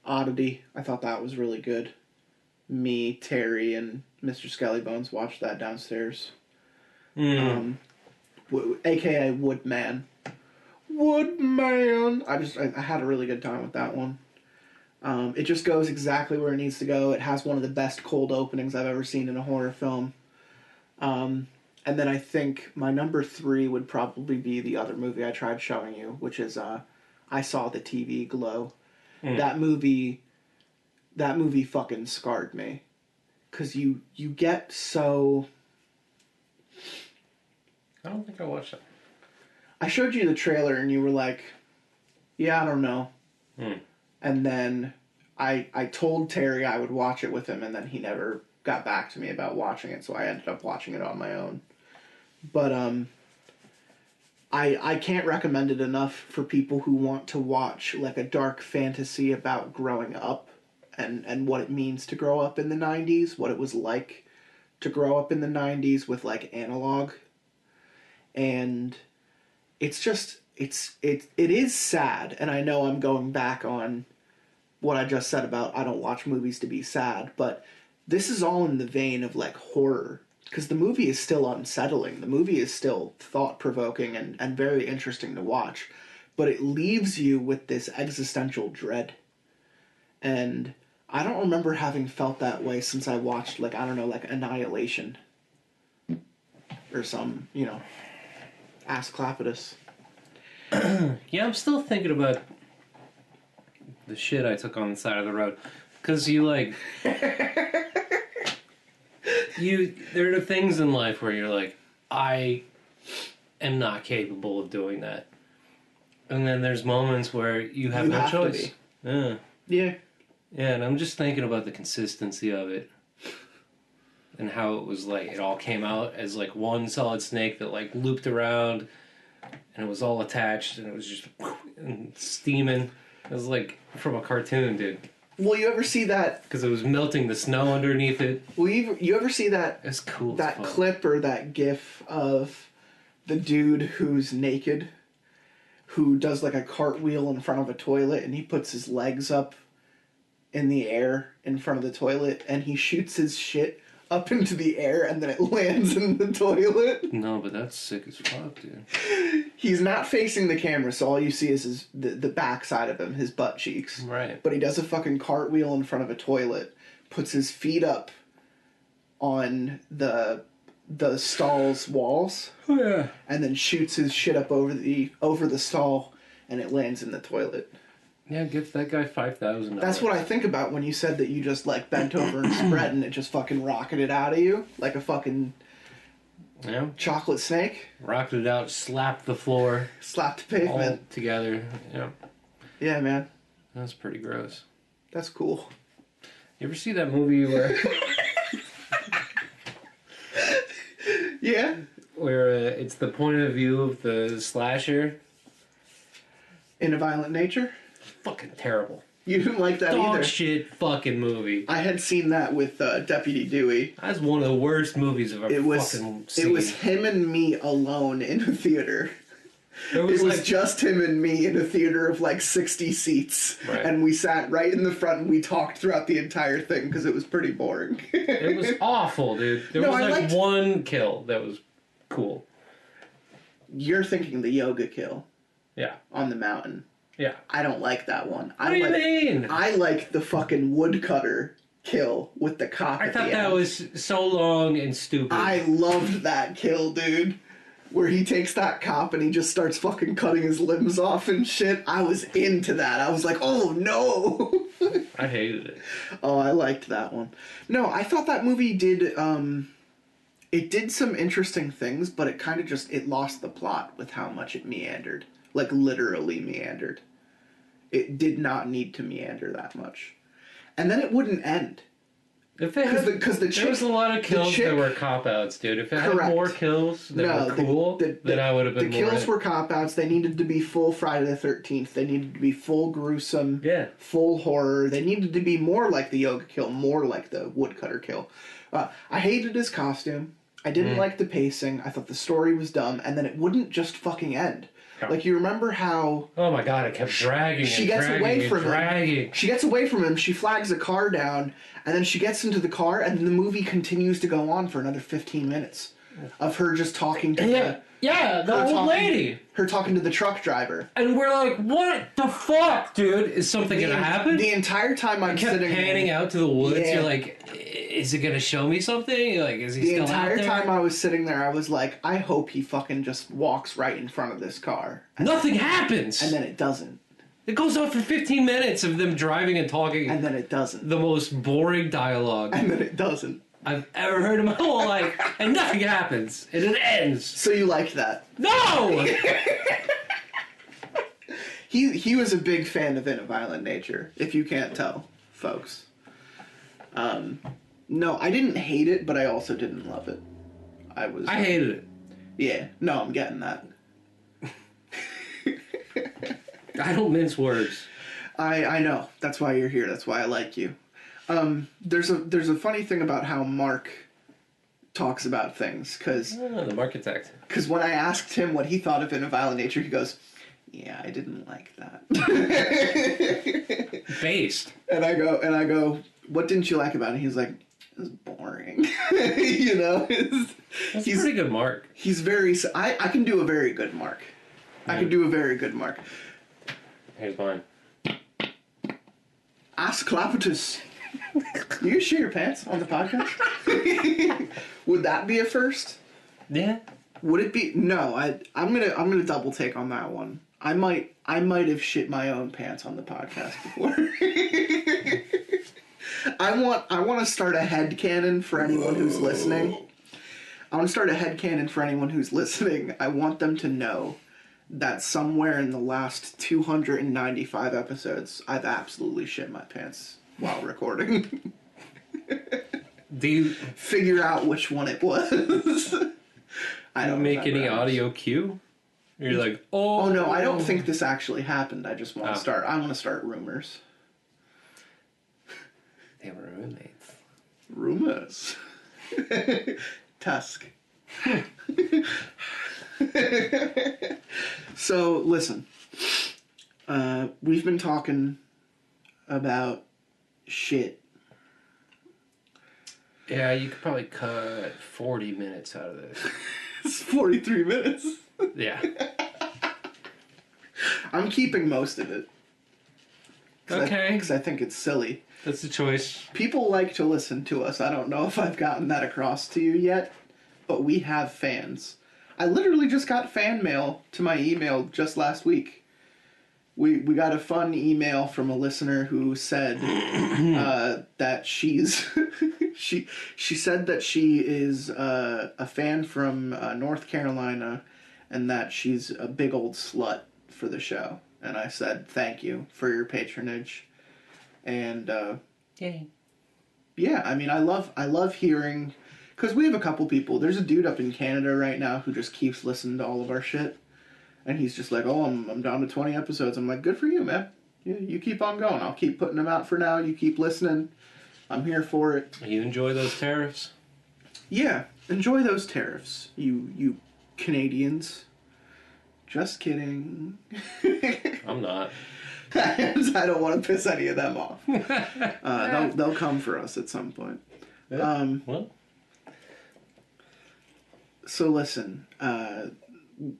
Oddity. I thought that was really good. Me, Terry, and Mr. Skellybones watched that downstairs. AKA Woodman. Woodman! I had a really good time with that one. It just goes exactly where it needs to go. It has one of the best cold openings I've ever seen in a horror film. And then I think my number 3 would probably be the other movie I tried showing you, which is I Saw the TV Glow. That movie fucking scarred me. 'Cause you get so... I don't think I watched it. I showed you the trailer and you were like, yeah, I don't know. And then I told Terry I would watch it with him, and then he never got back to me about watching it, so I ended up watching it on my own. But I can't recommend it enough for people who want to watch like a dark fantasy about growing up and what it means to grow up in the 90s, what it was like to grow up in the 90s with like analog. And it's just it is sad, and I know I'm going back on what I just said about I don't watch movies to be sad, but this is all in the vein of like horror, because the movie is still unsettling. The movie is still thought-provoking and very interesting to watch, but it leaves you with this existential dread. And I don't remember having felt that way since I watched, like, I don't know, like Annihilation or some, you know, Asclepius. Yeah, I'm still thinking about the shit I took on the side of the road. Because you, like... there are things in life where you're like, I am not capable of doing that. And then there's moments where you have no choice. Yeah. Yeah. Yeah, and I'm just thinking about the consistency of it. And how it was like, it all came out as like one solid snake that like looped around, and it was all attached, and it was just and steaming. It was like from a cartoon, dude. Well, you ever see that? Because it was melting the snow underneath it. Well, you ever see that? It's cool. That clip or that GIF of the dude who's naked, who does like a cartwheel in front of a toilet, and he puts his legs up in the air in front of the toilet, and he shoots his shit up into the air, and then it lands in the toilet. No, but that's sick as fuck, dude. He's not facing the camera, so all you see is the backside of him, his butt cheeks. Right. But he does a fucking cartwheel in front of a toilet, puts his feet up on the stall's walls. Oh, yeah. And then shoots his shit up over the stall, and it lands in the toilet. Yeah, give that guy $5,000. That's what I think about when you said that you just like bent over and spread and it just fucking rocketed out of you like a fucking chocolate snake. Rocketed out, slapped the floor. Slapped the pavement. All together. Yeah. Yeah, man. That's pretty gross. That's cool. You ever see that movie where... Yeah? Where it's the point of view of the slasher? In a Violent Nature? Fucking terrible. You didn't like that Dog either. shit fucking movie. I had seen that with Deputy Dewey. That's one of the worst movies I've ever fucking seen. It was him and me alone in a theater. It was like just him and me in a theater of like 60 seats. Right. And we sat right in the front and we talked throughout the entire thing because it was pretty boring. It was awful, dude. There was like one kill that was cool. You're thinking the yoga kill. Yeah. On the mountain. Yeah. I don't like that one. What do you mean? I like the fucking woodcutter kill with the cop I at thought the that end. was so long and stupid. I loved that kill, dude. where he takes that cop and he just starts fucking cutting his limbs off and shit. I was into that. I was like, oh no. I hated it. Oh, I liked that one. No, I thought that movie did, it did some interesting things, but it kind of just, it lost the plot with how much it meandered. Like, literally meandered. It did not need to meander that much. And then it wouldn't end. If it had, there was a lot of kills that were cop-outs, dude. If it had more kills that were cool, then I would have been more The kills were cop-outs. They needed to be full Friday the 13th. They needed to be full gruesome, full horror. They needed to be more like the yoga kill, more like the woodcutter kill. I hated his costume. I didn't like the pacing. I thought the story was dumb. And then it wouldn't just fucking end. Like, you remember how... Oh my god, it kept dragging She gets away from him. She gets away from him, she flags a car down, and then she gets into the car, and the movie continues to go on for another 15 minutes of her just talking to the old lady. Her talking to the truck driver. And we're like, what the fuck, dude? Is something gonna happen? The entire time I'm sitting panning out to the woods, you're like, is it gonna show me something? Like, is he still out there? The entire time I was sitting there, I was like, I hope he fucking just walks right in front of this car. Nothing happens! And then it doesn't. It goes on for 15 minutes of them driving and talking. And then it doesn't. The most boring dialogue. And then it doesn't. I've ever heard in my whole life, and nothing happens, and it ends. So you liked that? No! He was a big fan of In a Violent Nature, if you can't tell, folks. No, I didn't hate it, but I also didn't love it. I hated it. Yeah, no, I'm getting that. I don't mince words. I know. That's why you're here. That's why I like you. There's a funny thing about how Mark talks about things, because the Markitect. Because when I asked him what he thought of In a Violent Nature, he goes, "Yeah, I didn't like that." Based. And I go, "What didn't you like about it?" He's like, "It was boring." You know, he's pretty good Mark. He's very. I can do a very good Mark. Yeah. I can do a very good Mark. Here's mine. Asclepius. You can shit your pants on the podcast? Would that be a first? Yeah. Would it be? No, I'm gonna double take on that one. I might have shit my own pants on the podcast before. I want to start a headcanon for anyone who's listening. I want to start a headcanon for anyone who's listening. I want them to know that somewhere in the last 295 episodes, I've absolutely shit my pants while recording. Do you figure out which one it was? I don't make any audio cue. You're like, oh no, I don't think this actually happened. I just want to start. I want to start rumors. They were roommates. Rumors. Tusk. So listen, we've been talking about shit. Yeah, you could probably cut 40 minutes out of this. It's 43 minutes. Yeah. I'm keeping most of it. Okay. Because I think it's silly. That's the choice. People like to listen to us. I don't know if I've gotten that across to you yet, but we have fans. I literally just got fan mail to my email just last week. We got a fun email from a listener who said that she's she said that she is a fan from North Carolina and that she's a big old slut for the show. And I said thank you for your patronage. And yay. Yeah, I mean I love hearing, because we have a couple people. There's a dude up in Canada right now who just keeps listening to all of our shit. And he's just like, oh, I'm down to 20 episodes. I'm like, good for you, man. You keep on going. I'll keep putting them out for now. You keep listening. I'm here for it. You enjoy those tariffs? Yeah, enjoy those tariffs, you Canadians. Just kidding. I'm not. I don't want to piss any of them off. They'll come for us at some point. Well. So listen,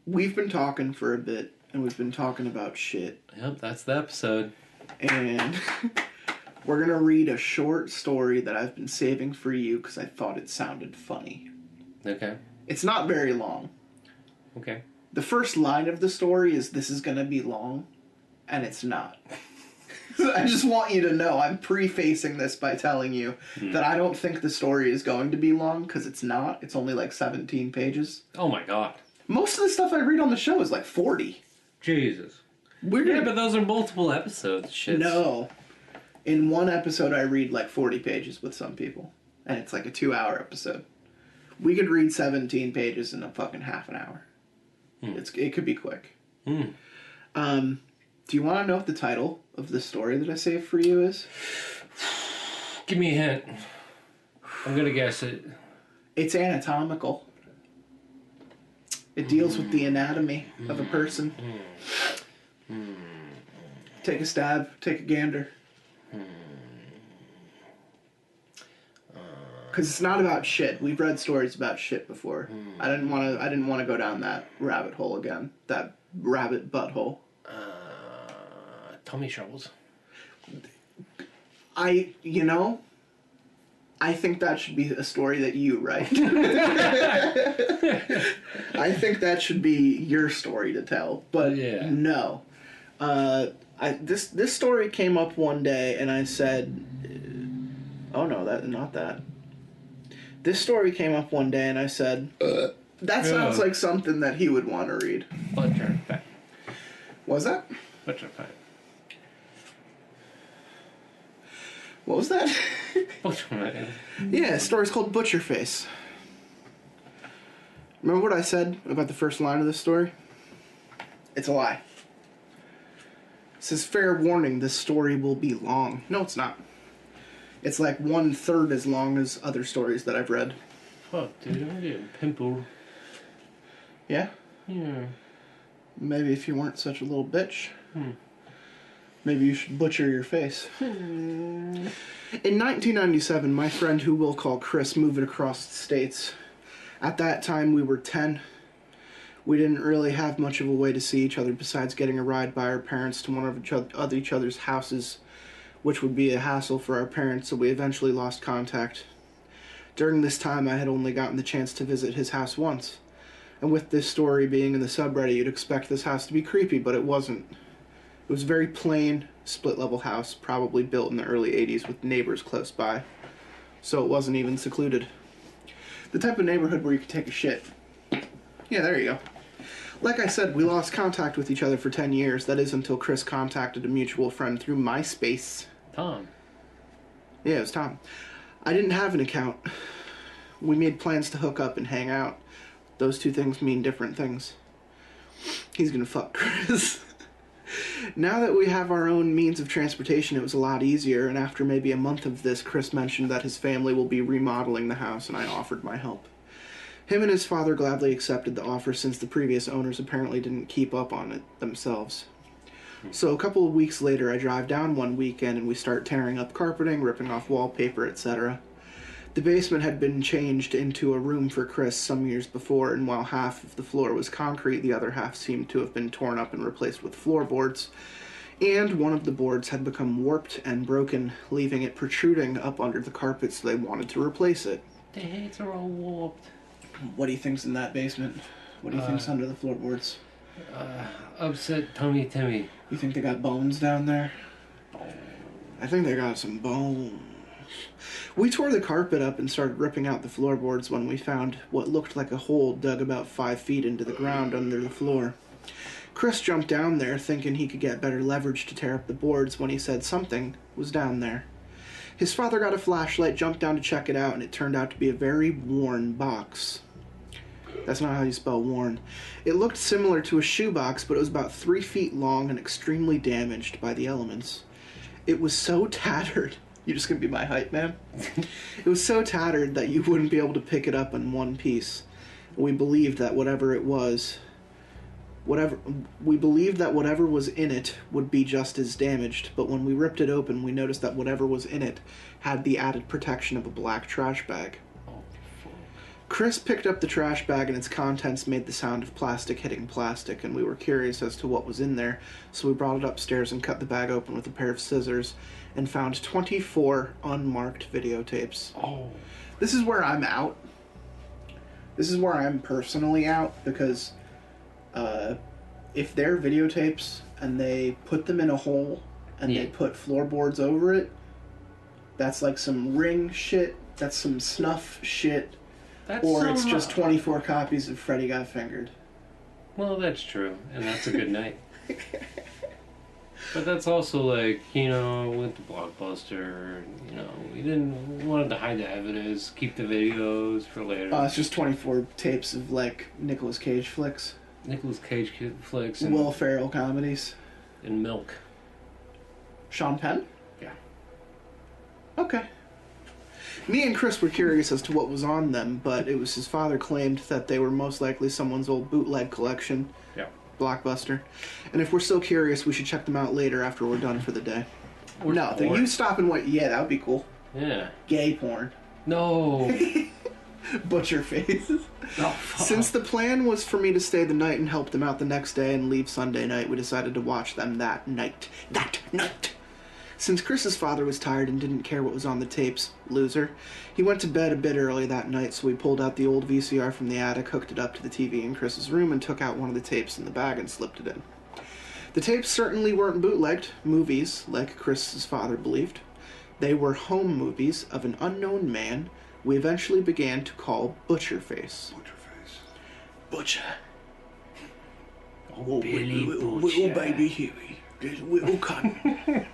we've been talking for a bit, and we've been talking about shit. Yep, that's the episode. And we're going to read a short story that I've been saving for you because I thought it sounded funny. Okay. It's not very long. Okay. The first line of the story is, "This is gonna be long," and it's not. I just want you to know, I'm prefacing this by telling you that I don't think the story is going to be long, because it's not. It's only like 17 pages. Oh my god. Most of the stuff I read on the show is like 40. Jesus. We're Yeah, but those are multiple episodes. Shit. No. In one episode, I read like 40 pages with some people. And it's like a 2-hour episode. We could read 17 pages in a fucking half an hour. It could be quick. Do you want to know what the title of the story that I saved for you is? Give me a hint. I'm gonna guess it. It's anatomical. It deals with the anatomy of a person. Take a stab. Take a gander. Because it's not about shit. We've read stories about shit before. I didn't want to go down that rabbit hole again. That rabbit butthole. Tummy troubles. I think that should be a story that you write. I think that should be your story to tell. But yeah. No. This story came up one day and I said, oh no, not that. This story came up one day and I said, that sounds like something that he would want to read. BUTCHERFACE. What was that? BUTCHERFACE. What was that? BUTCHERFACE. Yeah, the story's called BUTCHERFACE. Remember what I said about the first line of this story? It's a lie. It says, fair warning, this story will be long. No, it's not. It's like 1/3 as long as other stories that I've read. Fuck, dude, I'm getting pimpled. Yeah? Yeah. Maybe if you weren't such a little bitch. Maybe you should butcher your face. In 1997, my friend, who we'll call Chris, moved across the states. At that time, we were 10. We didn't really have much of a way to see each other besides getting a ride by our parents to one of each other's houses, which would be a hassle for our parents, so we eventually lost contact. During this time, I had only gotten the chance to visit his house once. And with this story being in the subreddit, you'd expect this house to be creepy, but it wasn't. It was a very plain, split-level house, probably built in the early 80s with neighbors close by. So it wasn't even secluded. The type of neighborhood where you could take a shit. Yeah, there you go. Like I said, we lost contact with each other for 10 years. That is until Chris contacted a mutual friend through MySpace. Tom. Yeah, it was Tom. I didn't have an account. We made plans to hook up and hang out. Those two things mean different things. He's gonna fuck Chris. Now that we have our own means of transportation, it was a lot easier, and after maybe a month of this, Chris mentioned that his family will be remodeling the house, and I offered my help. Him and his father gladly accepted the offer since the previous owners apparently didn't keep up on it themselves. So a couple of weeks later, I drive down one weekend and we start tearing up carpeting, ripping off wallpaper, etc. The basement had been changed into a room for Chris some years before, and while half of the floor was concrete, the other half seemed to have been torn up and replaced with floorboards. And one of the boards had become warped and broken, leaving it protruding up under the carpet, so they wanted to replace it. The heads are all warped. What do you think's in that basement? What do you think's under the floorboards? Upset Tummy Timmy. You think they got bones down there? I think they got some bones. We tore the carpet up and started ripping out the floorboards when we found what looked like a hole dug about 5 feet into the ground under the floor. Chris jumped down there thinking he could get better leverage to tear up the boards when he said something was down there. His father got a flashlight, jumped down to check it out, and it turned out to be a very worn box. That's not how you spell worn. It looked similar to a shoebox, but it was about 3 feet long and extremely damaged by the elements. It was so tattered. You're just gonna be my height, man? It was so tattered that you wouldn't be able to pick it up in one piece. We believed that whatever was in it would be just as damaged, but when we ripped it open, we noticed that whatever was in it had the added protection of a black trash bag. Chris picked up the trash bag and its contents made the sound of plastic hitting plastic, and we were curious as to what was in there, so we brought it upstairs and cut the bag open with a pair of scissors and found 24 unmarked videotapes. Oh. This is where I'm out. This is where I'm personally out, because if they're videotapes and they put them in a hole and they put floorboards over it, that's like some Ring shit, that's some snuff shit, or it's just 24 copies of Freddy Got Fingered. Well, that's true, and that's a good night. But that's also like, you know, with the Blockbuster, you know, we wanted to hide the evidence, keep the videos for later. It's just 24 tapes of, like, Nicolas Cage flicks. Nicolas Cage flicks. And Will Ferrell comedies. And Milk. Sean Penn? Yeah. Okay. Me and Chris were curious as to what was on them, but it was his father claimed that they were most likely someone's old bootleg collection. Yeah. Blockbuster. And if we're still curious, we should check them out later after we're done for the day. Or no, you stop and wait. Yeah, that would be cool. Yeah. Gay porn. No. BUTCHERFACE. Oh, fuck. Since the plan was for me to stay the night and help them out the next day and leave Sunday night, we decided to watch them that night. That night! Since Chris's father was tired and didn't care what was on the tapes, loser, he went to bed a bit early that night, so we pulled out the old VCR from the attic, hooked it up to the TV in Chris's room, and took out one of the tapes in the bag and slipped it in. The tapes certainly weren't bootlegged movies, like Chris's father believed. They were home movies of an unknown man we eventually began to call BUTCHERFACE. BUTCHERFACE. Butcher. Oh, Billy Little Butcher. baby Huey. There's little cotton.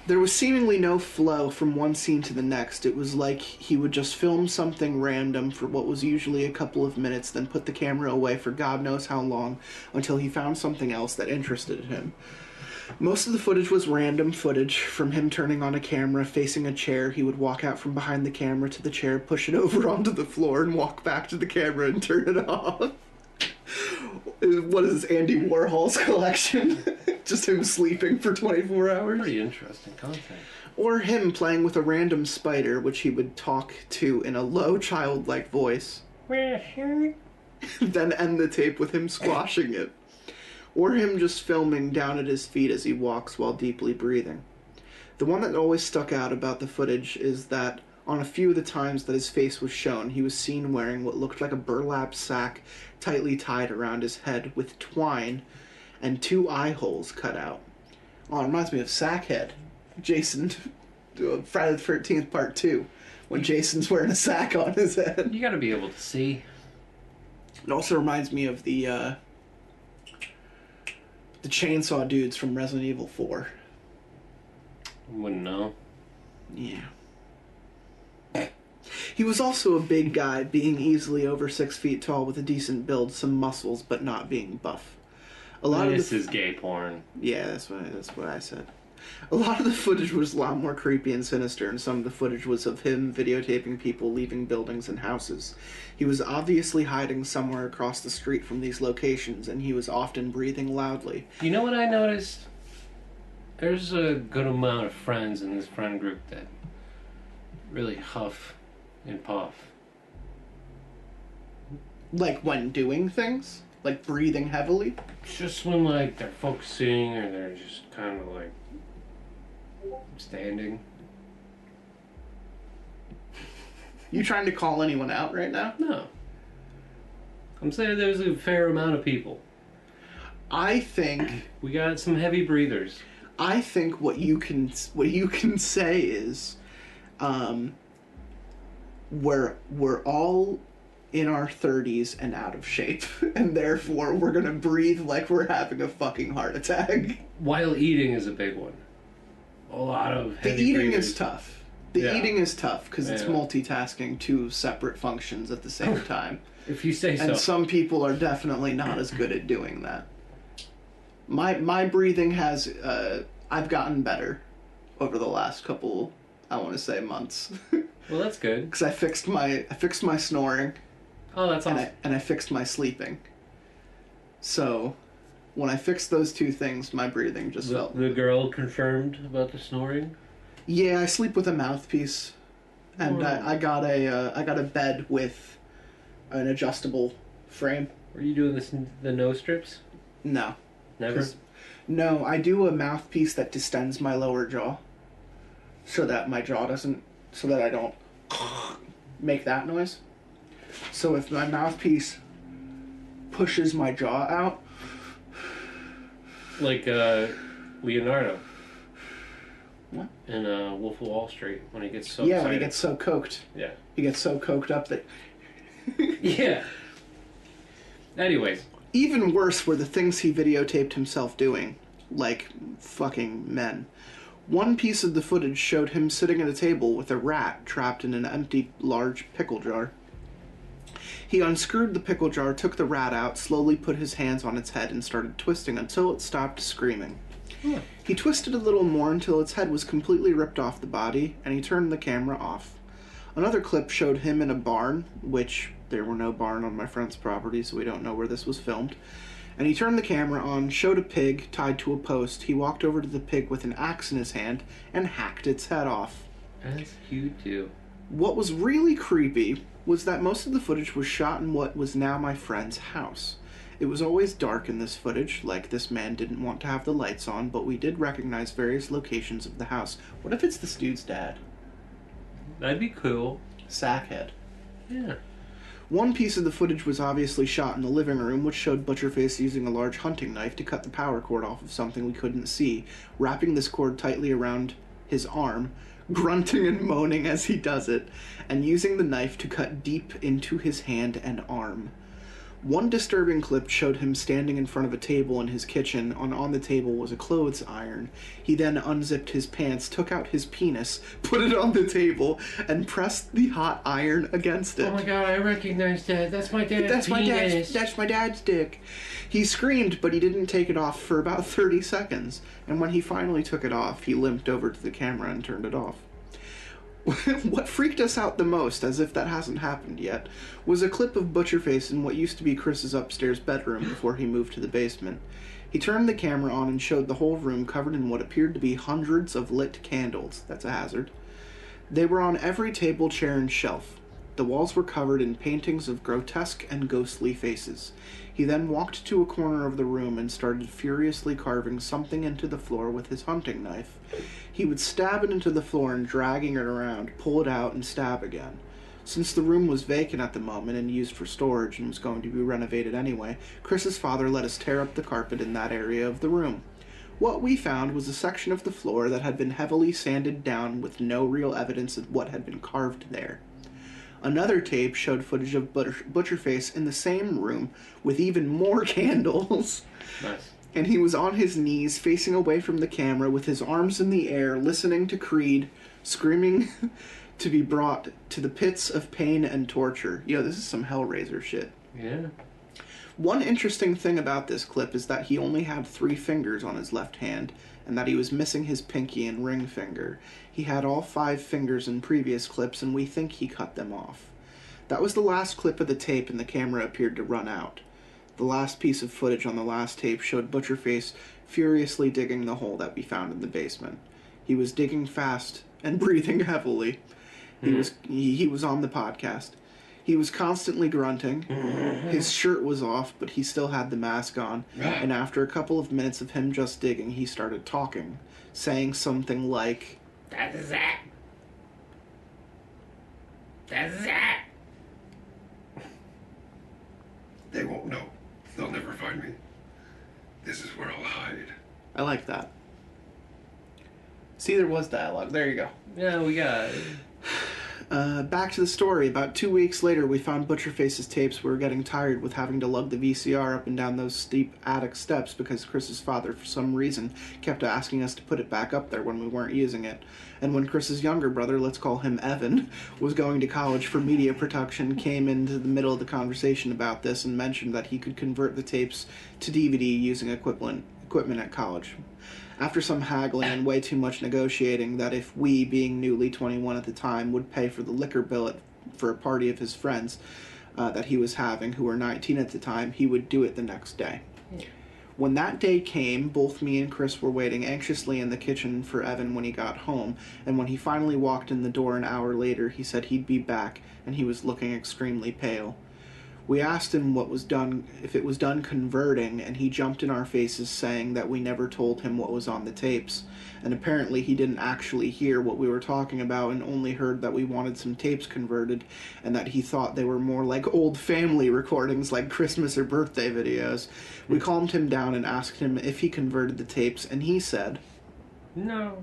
There was seemingly no flow from one scene to the next. It was like he would just film something random for what was usually a couple of minutes, then put the camera away for God knows how long, until he found something else that interested him. Most of the footage was random footage from him turning on a camera, facing a chair. He would walk out from behind the camera to the chair, push it over onto the floor, and walk back to the camera and turn it off. What is this, Andy Warhol's collection? Just him sleeping for 24 hours? Pretty interesting content. Or him playing with a random spider, which he would talk to in a low, childlike voice. Then end the tape with him squashing it. Or him just filming down at his feet as he walks while deeply breathing. The one that always stuck out about the footage is that on a few of the times that his face was shown, he was seen wearing what looked like a burlap sack tightly tied around his head with twine and 2 eye holes cut out. Oh, it reminds me of Sackhead. Jason, Friday the 13th Part 2, when Jason's wearing a sack on his head. You gotta be able to see. It also reminds me of the chainsaw dudes from Resident Evil 4. Wouldn't know. Yeah. He was also a big guy, being easily over 6 feet tall with a decent build, some muscles, but not being buff. A lot This of is gay porn. Yeah, that's what I said. A lot of the footage was a lot more creepy and sinister, and some of the footage was of him videotaping people leaving buildings and houses. He was obviously hiding somewhere across the street from these locations, and he was often breathing loudly. You know what I noticed? There's a good amount of friends in this friend group that really huff and puff. Like when doing things? Like breathing heavily? Just when, like, they're focusing or they're just kind of, like, standing. You trying to call anyone out right now? No. I'm saying there's a fair amount of people. I think We got some heavy breathers. I think what you can say is we're all in our 30s and out of shape, and therefore we're gonna breathe like we're having a fucking heart attack. While eating is a big one. A lot of The heavy eating breathers. is tough. The eating is tough because it's Yeah. multitasking 2 separate functions at the same time. If you say so. And some people are definitely not as good at doing that. My breathing has I've gotten better over the last couple, I want to say, months. Well, that's good. Because I fixed my snoring Oh, that's awesome. and I fixed my sleeping. So when I fixed those 2 things, my breathing just felt. The girl confirmed about the snoring? Yeah, I sleep with a mouthpiece, and Whoa. I got a bed with an adjustable frame. Were you doing this in the nose strips? No. Never? 'Cause- No, I do a mouthpiece that distends my lower jaw, so that my jaw doesn't, so that I don't make that noise. So if my mouthpiece pushes my jaw out. Like Leonardo. What? In Wolf of Wall Street, when he gets so Yeah, excited. when he gets so coked. Yeah. He gets so coked up that... Yeah. Anyways. Even worse were the things he videotaped himself doing. Like, fucking men. One piece of the footage showed him sitting at a table with a rat trapped in an empty, large pickle jar. He unscrewed the pickle jar, took the rat out, slowly put his hands on its head, and started twisting until it stopped screaming. He twisted a little more until its head was completely ripped off the body, and he turned the camera off. Another clip showed him in a barn, which there were no barn on my friend's property, so we don't know where this was filmed. And he turned the camera on, showed a pig tied to a post. He walked over to the pig with an axe in his hand and hacked its head off. That's cute, too. What was really creepy was that most of the footage was shot in what was now my friend's house. It was always dark in this footage, like this man didn't want to have the lights on, but we did recognize various locations of the house. What if it's this dude's dad? That'd be cool. Sackhead. Yeah. One piece of the footage was obviously shot in the living room, which showed Butcherface using a large hunting knife to cut the power cord off of something we couldn't see, wrapping this cord tightly around his arm, grunting and moaning as he does it, and using the knife to cut deep into his hand and arm. One disturbing clip showed him standing in front of a table in his kitchen. On the table was a clothes iron. He then unzipped his pants, took out his penis, put it on the table, and pressed the hot iron against it. Oh my god, I recognize that. That's my dad's penis. That's my dad's dick. He screamed, but he didn't take it off for about 30 seconds. And when he finally took it off, he limped over to the camera and turned it off. What freaked us out the most, as if that hasn't happened yet, was a clip of Butcherface in what used to be Chris's upstairs bedroom before he moved to the basement. He turned the camera on and showed the whole room covered in what appeared to be hundreds of lit candles. That's a hazard. They were on every table, chair, and shelf. The walls were covered in paintings of grotesque and ghostly faces. He then walked to a corner of the room and started furiously carving something into the floor with his hunting knife. He would stab it into the floor and, dragging it around, pull it out and stab again. Since the room was vacant at the moment and used for storage and was going to be renovated anyway, Chris's father let us tear up the carpet in that area of the room. What we found was a section of the floor that had been heavily sanded down with no real evidence of what had been carved there. Another tape showed footage of Butcherface in the same room with even more candles. Nice. And he was on his knees, facing away from the camera with his arms in the air, listening to Creed, screaming to be brought to the pits of pain and torture. Yo, this is some Hellraiser shit. Yeah. One interesting thing about this clip is that he only had 3 fingers on his left hand, and that he was missing his pinky and ring finger. He had all 5 fingers in previous clips, and we think he cut them off. That was the last clip of the tape, and the camera appeared to run out. The last piece of footage on the last tape showed Butcherface furiously digging the hole that we found in the basement. He was digging fast and breathing heavily. He was on the podcast. He was constantly grunting. His shirt was off, but he still had the mask on. And after a couple of minutes of him just digging, he started talking, saying something like, That's that. That's that. They won't know. They'll never find me. This is where I'll hide. I like that. See, there was dialogue. There you go. Yeah, we got... Back to the story. About 2 weeks later, we found Butcherface's tapes. We were getting tired with having to lug the VCR up and down those steep attic steps because Chris's father, for some reason, kept asking us to put it back up there when we weren't using it. And when Chris's younger brother, let's call him Evan, was going to college for media production, came into the middle of the conversation about this and mentioned that he could convert the tapes to DVD using equipment at college. After some haggling and way too much negotiating, that if we, being newly 21 at the time, would pay for the liquor bill for a party of his friends that he was having, who were 19 at the time, he would do it the next day. Yeah. When that day came, both me and Chris were waiting anxiously in the kitchen for Evan when he got home, and when he finally walked in the door an hour later, he said he'd be back, and he was looking extremely pale. We asked him what was done, if it was done converting, and he jumped in our faces saying that we never told him what was on the tapes. And apparently he didn't actually hear what we were talking about and only heard that we wanted some tapes converted, and that he thought they were more like old family recordings like Christmas or birthday videos. We calmed him down and asked him if he converted the tapes, and he said, No.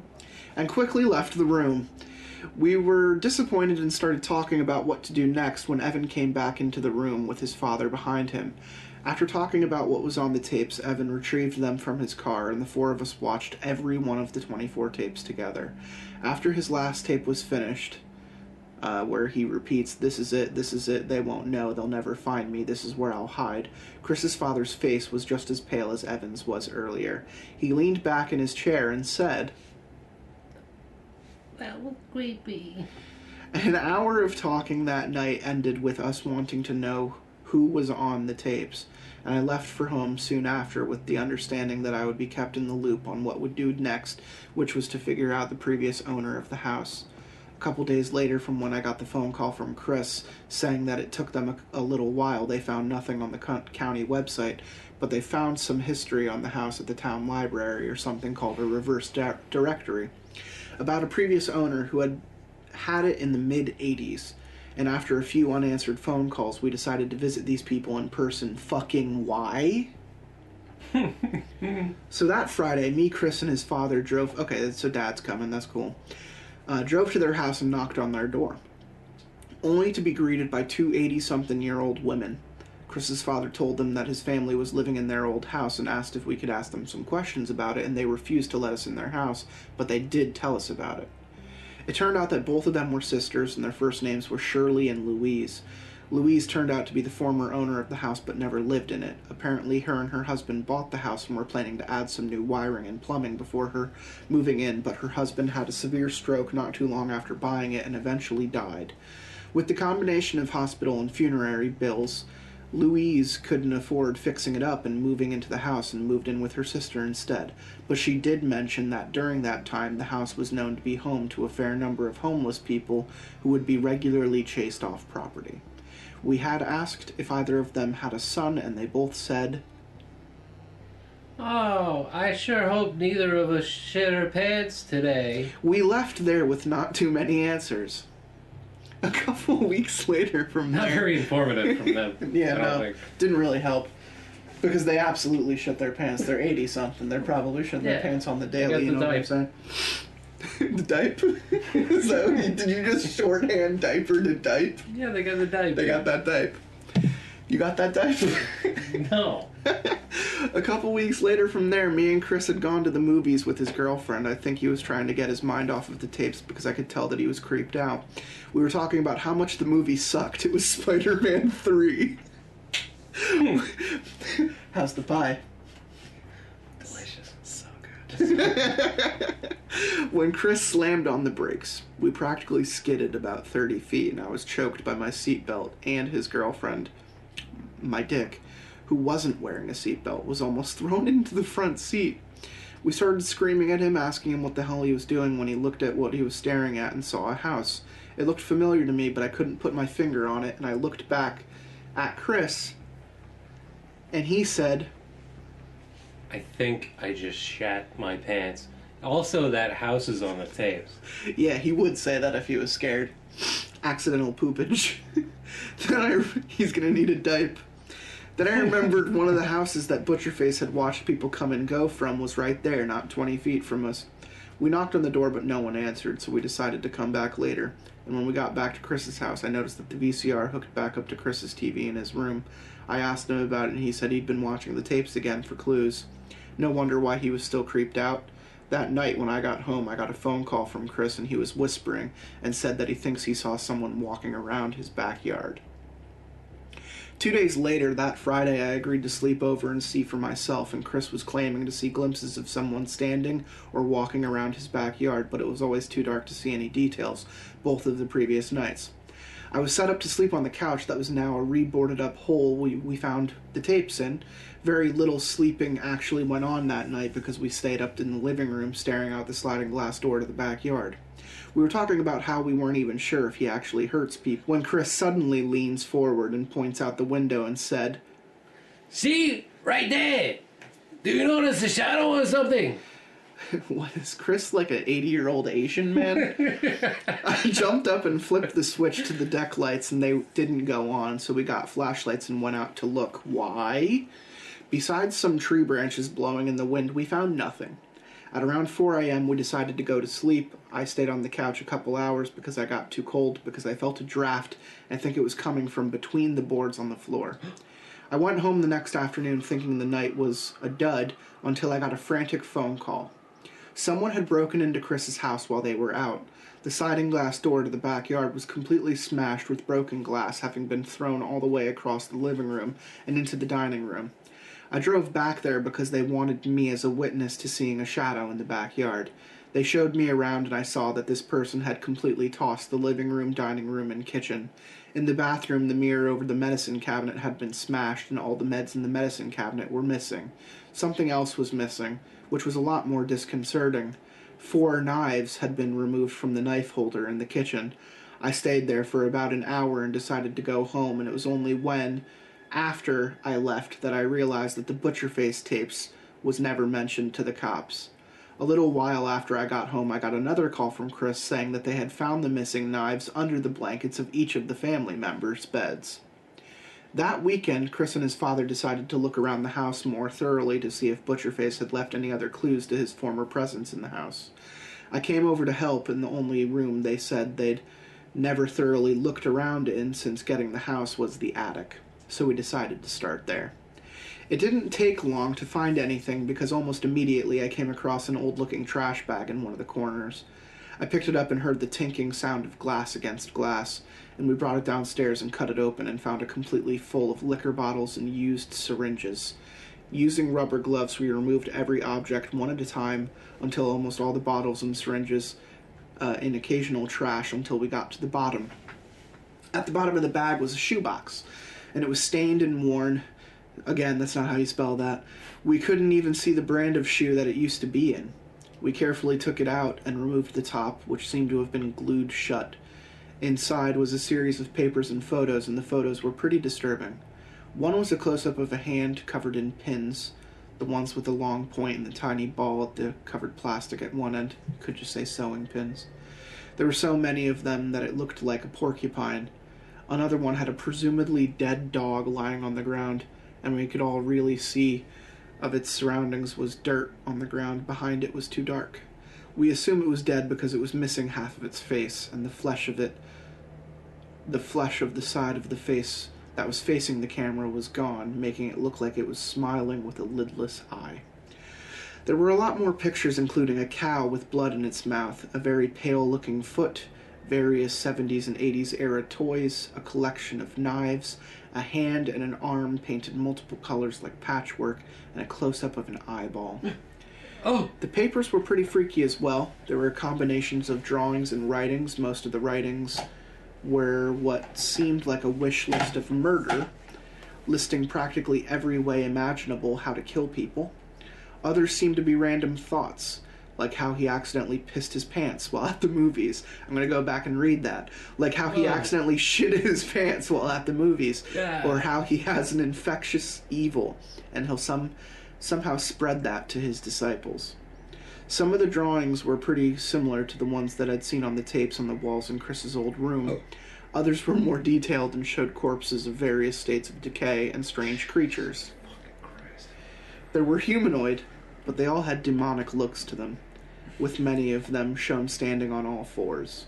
And quickly left the room. We were disappointed and started talking about what to do next when Evan came back into the room with his father behind him. After talking about what was on the tapes, Evan retrieved them from his car, and the four of us watched every one of the 24 tapes together. After his last tape was finished, where he repeats, this is it, they won't know, they'll never find me, this is where I'll hide, Chris's father's face was just as pale as Evan's was earlier. He leaned back in his chair and said, That was creepy. An hour of talking that night ended with us wanting to know who was on the tapes, and I left for home soon after with the understanding that I would be kept in the loop on what would do next, which was to figure out the previous owner of the house. A couple days later from when I got the phone call from Chris saying that it took them a little while, they found nothing on the county website, but they found some history on the house at the town library, or something called a reverse directory, about a previous owner who had it in the mid-'80s, and after a few unanswered phone calls, we decided to visit these people in person. Fucking why? So that Friday, me, Chris, and his father drove... Okay, so Dad's coming, that's cool. Drove to their house and knocked on their door, only to be greeted by two 80-something-year-old women. Chris's father told them that his family was living in their old house and asked if we could ask them some questions about it, and they refused to let us in their house, but they did tell us about it. It turned out that both of them were sisters, and their first names were Shirley and Louise. Louise turned out to be the former owner of the house but never lived in it. Apparently her and her husband bought the house and were planning to add some new wiring and plumbing before her moving in, but her husband had a severe stroke not too long after buying it and eventually died. With the combination of hospital and funerary bills, Louise couldn't afford fixing it up and moving into the house and moved in with her sister instead, but she did mention that during that time the house was known to be home to a fair number of homeless people who would be regularly chased off property. We had asked if either of them had a son, and they both said, Oh, I sure hope neither of us shit our pants today. We left there with not too many answers. A couple weeks later from there... Not very informative from them. Yeah, no, didn't really help. Because they absolutely shit their pants. They're 80-something. They're probably shitting their pants on the daily, you know what I'm saying? The dipe? So, did you just shorthand diaper to dipe? Yeah, they got the dipe. They got that dipe. You got that dipe? No. A couple weeks later from there, me and Chris had gone to the movies with his girlfriend. I think he was trying to get his mind off of the tapes because I could tell that he was creeped out. We were talking about how much the movie sucked. It was Spider-Man 3. How's the pie? Delicious. So good. When Chris slammed on the brakes, we practically skidded about 30 feet, and I was choked by my seatbelt, and his girlfriend, my dick, who wasn't wearing a seatbelt, was almost thrown into the front seat. We started screaming at him, asking him what the hell he was doing when he looked at what he was staring at and saw a house. It looked familiar to me, but I couldn't put my finger on it, and I looked back at Chris, and he said, I think I just shat my pants. Also, that house is on the tapes. Yeah, he would say that if he was scared. Accidental poopage. He's gonna need a diaper. Then I remembered one of the houses that BUTCHERFACE had watched people come and go from was right there, not 20 feet from us. We knocked on the door, but no one answered, so we decided to come back later. And when we got back to Chris's house, I noticed that the VCR hooked back up to Chris's TV in his room. I asked him about it, and he said he'd been watching the tapes again for clues. No wonder why he was still creeped out. That night, when I got home, I got a phone call from Chris, and he was whispering and said that he thinks he saw someone walking around his backyard. 2 days later, that Friday, I agreed to sleep over and see for myself, and Chris was claiming to see glimpses of someone standing or walking around his backyard, but it was always too dark to see any details, both of the previous nights. I was set up to sleep on the couch that was now a reboarded up hole we found the tapes in. Very little sleeping actually went on that night because we stayed up in the living room staring out the sliding glass door to the backyard. We were talking about how we weren't even sure if he actually hurts people when Chris suddenly leans forward and points out the window and said, "See? Right there! Do you notice a shadow or something?" What, is Chris like an 80-year-old Asian man? I jumped up and flipped the switch to the deck lights and they didn't go on, so we got flashlights and went out to look. Why? Besides some tree branches blowing in the wind, we found nothing. At around 4 a.m. we decided to go to sleep. I stayed on the couch a couple hours because I got too cold, because I felt a draft and I think it was coming from between the boards on the floor. I went home the next afternoon thinking the night was a dud until I got a frantic phone call. Someone had broken into Chris's house while they were out. The sliding glass door to the backyard was completely smashed with broken glass having been thrown all the way across the living room and into the dining room. I drove back there because they wanted me as a witness to seeing a shadow in the backyard. They showed me around and I saw that this person had completely tossed the living room, dining room, and kitchen. In the bathroom, the mirror over the medicine cabinet had been smashed and all the meds in the medicine cabinet were missing. Something else was missing, which was a lot more disconcerting. 4 knives had been removed from the knife holder in the kitchen. I stayed there for about an hour and decided to go home, and it was only after I left that I realized that the BUTCHERFACE tapes was never mentioned to the cops. A little while after I got home, I got another call from Chris saying that they had found the missing knives under the blankets of each of the family members' beds. That weekend, Chris and his father decided to look around the house more thoroughly to see if BUTCHERFACE had left any other clues to his former presence in the house. I came over to help in the only room they said they'd never thoroughly looked around in since getting the house was the attic. So we decided to start there. It didn't take long to find anything because almost immediately I came across an old-looking trash bag in one of the corners. I picked it up and heard the tinking sound of glass against glass, and we brought it downstairs and cut it open and found it completely full of liquor bottles and used syringes. Using rubber gloves, we removed every object one at a time until almost all the bottles and syringes in occasional trash until we got to the bottom. At the bottom of the bag was a shoebox, and it was stained and worn. Again, that's not how you spell that. We couldn't even see the brand of shoe that it used to be in. We carefully took it out and removed the top, which seemed to have been glued shut. Inside was a series of papers and photos, and the photos were pretty disturbing. One was a close-up of a hand covered in pins, the ones with the long point and the tiny ball at the covered plastic at one end. You could just say sewing pins. There were so many of them that it looked like a porcupine. Another one had a presumably dead dog lying on the ground, and we could all really see of its surroundings was dirt on the ground. Behind it was too dark. We assume it was dead because it was missing half of its face, and the flesh of the side of the face that was facing the camera was gone, making it look like it was smiling with a lidless eye. There were a lot more pictures, including a cow with blood in its mouth, a very pale-looking foot, various 70s and 80s era toys, a collection of knives, a hand and an arm painted multiple colors like patchwork, and a close-up of an eyeball. Oh! The papers were pretty freaky as well. There were combinations of drawings and writings. Most of the writings were what seemed like a wish list of murder, listing practically every way imaginable how to kill people. Others seemed to be random thoughts, like how he accidentally pissed his pants while at the movies. I'm going to go back and read that. Like how he accidentally shit his pants while at the movies. Yeah. Or how he has an infectious evil, and he'll somehow spread that to his disciples. Some of the drawings were pretty similar to the ones that I'd seen on the tapes on the walls in Chris's old room. Others were more detailed and showed corpses of various states of decay and strange creatures. They were humanoid, but they all had demonic looks to them, with many of them shown standing on all fours.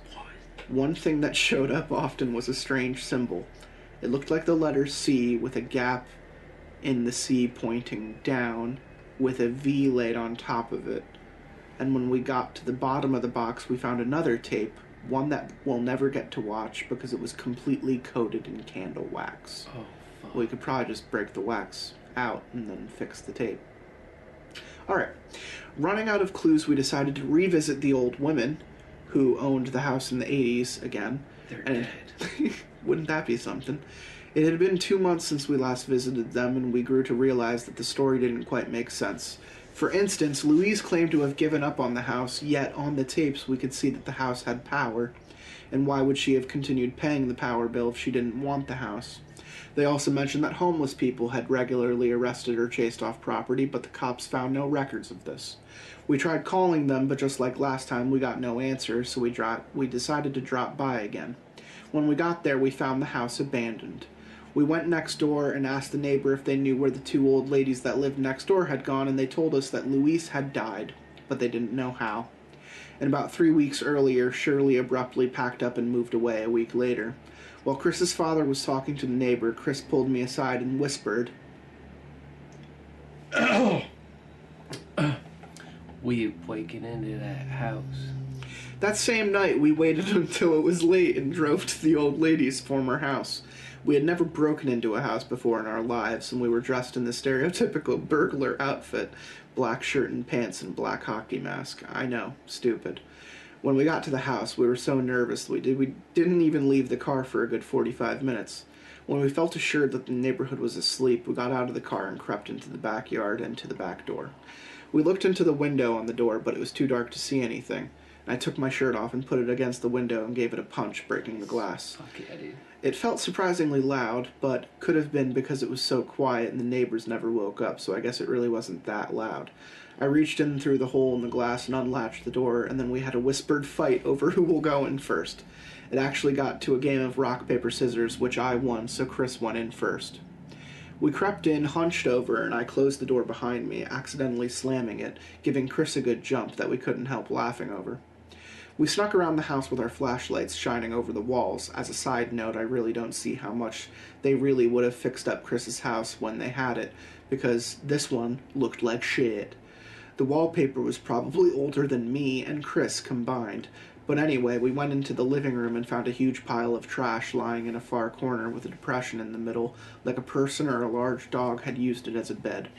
One thing that showed up often was a strange symbol. It looked like the letter C with a gap in the C pointing down, with a V laid on top of it. And when we got to the bottom of the box, we found another tape, one that we'll never get to watch because it was completely coated in candle wax. Oh, fuck. We could probably just break the wax out and then fix the tape. Alright, running out of clues, we decided to revisit the old women who owned the house in the 80s again. They're dead. Wouldn't that be something? It had been 2 months since we last visited them, and we grew to realize that the story didn't quite make sense. For instance, Louise claimed to have given up on the house, yet on the tapes we could see that the house had power. And why would she have continued paying the power bill if she didn't want the house? They also mentioned that homeless people had regularly arrested or chased off property, but the cops found no records of this. We tried calling them, but just like last time, we got no answer, so we decided to drop by again. When we got there, we found the house abandoned. We went next door and asked the neighbor if they knew where the 2 old ladies that lived next door had gone, and they told us that Louise had died, but they didn't know how. And about 3 weeks earlier, Shirley abruptly packed up and moved away a week later. While Chris's father was talking to the neighbor, Chris pulled me aside and whispered, We breaking into that house. That same night, we waited until it was late and drove to the old lady's former house. We had never broken into a house before in our lives, and we were dressed in the stereotypical burglar outfit, black shirt and pants and black hockey mask. I know, stupid. When we got to the house, we were so nervous we didn't even leave the car for a good 45 minutes. When we felt assured that the neighborhood was asleep, we got out of the car and crept into the backyard and to the back door. We looked into the window on the door, but it was too dark to see anything. I took my shirt off and put it against the window and gave it a punch, breaking the glass. Fuck yeah, dude. It felt surprisingly loud, but could have been because it was so quiet and the neighbors never woke up, so I guess it really wasn't that loud. I reached in through the hole in the glass and unlatched the door, and then we had a whispered fight over who will go in first. It actually got to a game of rock, paper, scissors, which I won, so Chris went in first. We crept in, hunched over, and I closed the door behind me, accidentally slamming it, giving Chris a good jump that we couldn't help laughing over. We snuck around the house with our flashlights shining over the walls. As a side note, I really don't see how much they really would have fixed up Chris's house when they had it, because this one looked like shit. The wallpaper was probably older than me and Chris combined. But anyway, we went into the living room and found a huge pile of trash lying in a far corner with a depression in the middle, like a person or a large dog had used it as a bed.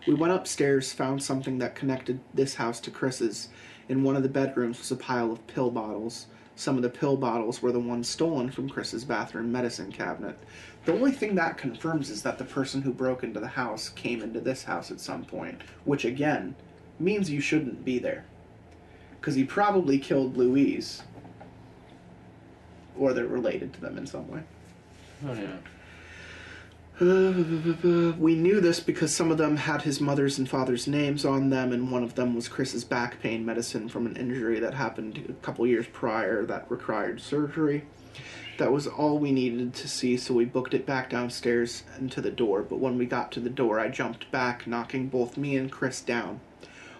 We went upstairs, found something that connected this house to Chris's. In one of the bedrooms was a pile of pill bottles. Some of the pill bottles were the ones stolen from Chris's bathroom medicine cabinet. The only thing that confirms is that the person who broke into the house came into this house at some point, which again means you shouldn't be there. Because he probably killed Louise. Or they're related to them in some way. Oh, yeah. We knew this because some of them had his mother's and father's names on them, and one of them was Chris's back pain medicine from an injury that happened a couple years prior that required surgery. That was all we needed to see, so we booked it back downstairs and to the door, but when we got to the door, I jumped back, knocking both me and Chris down.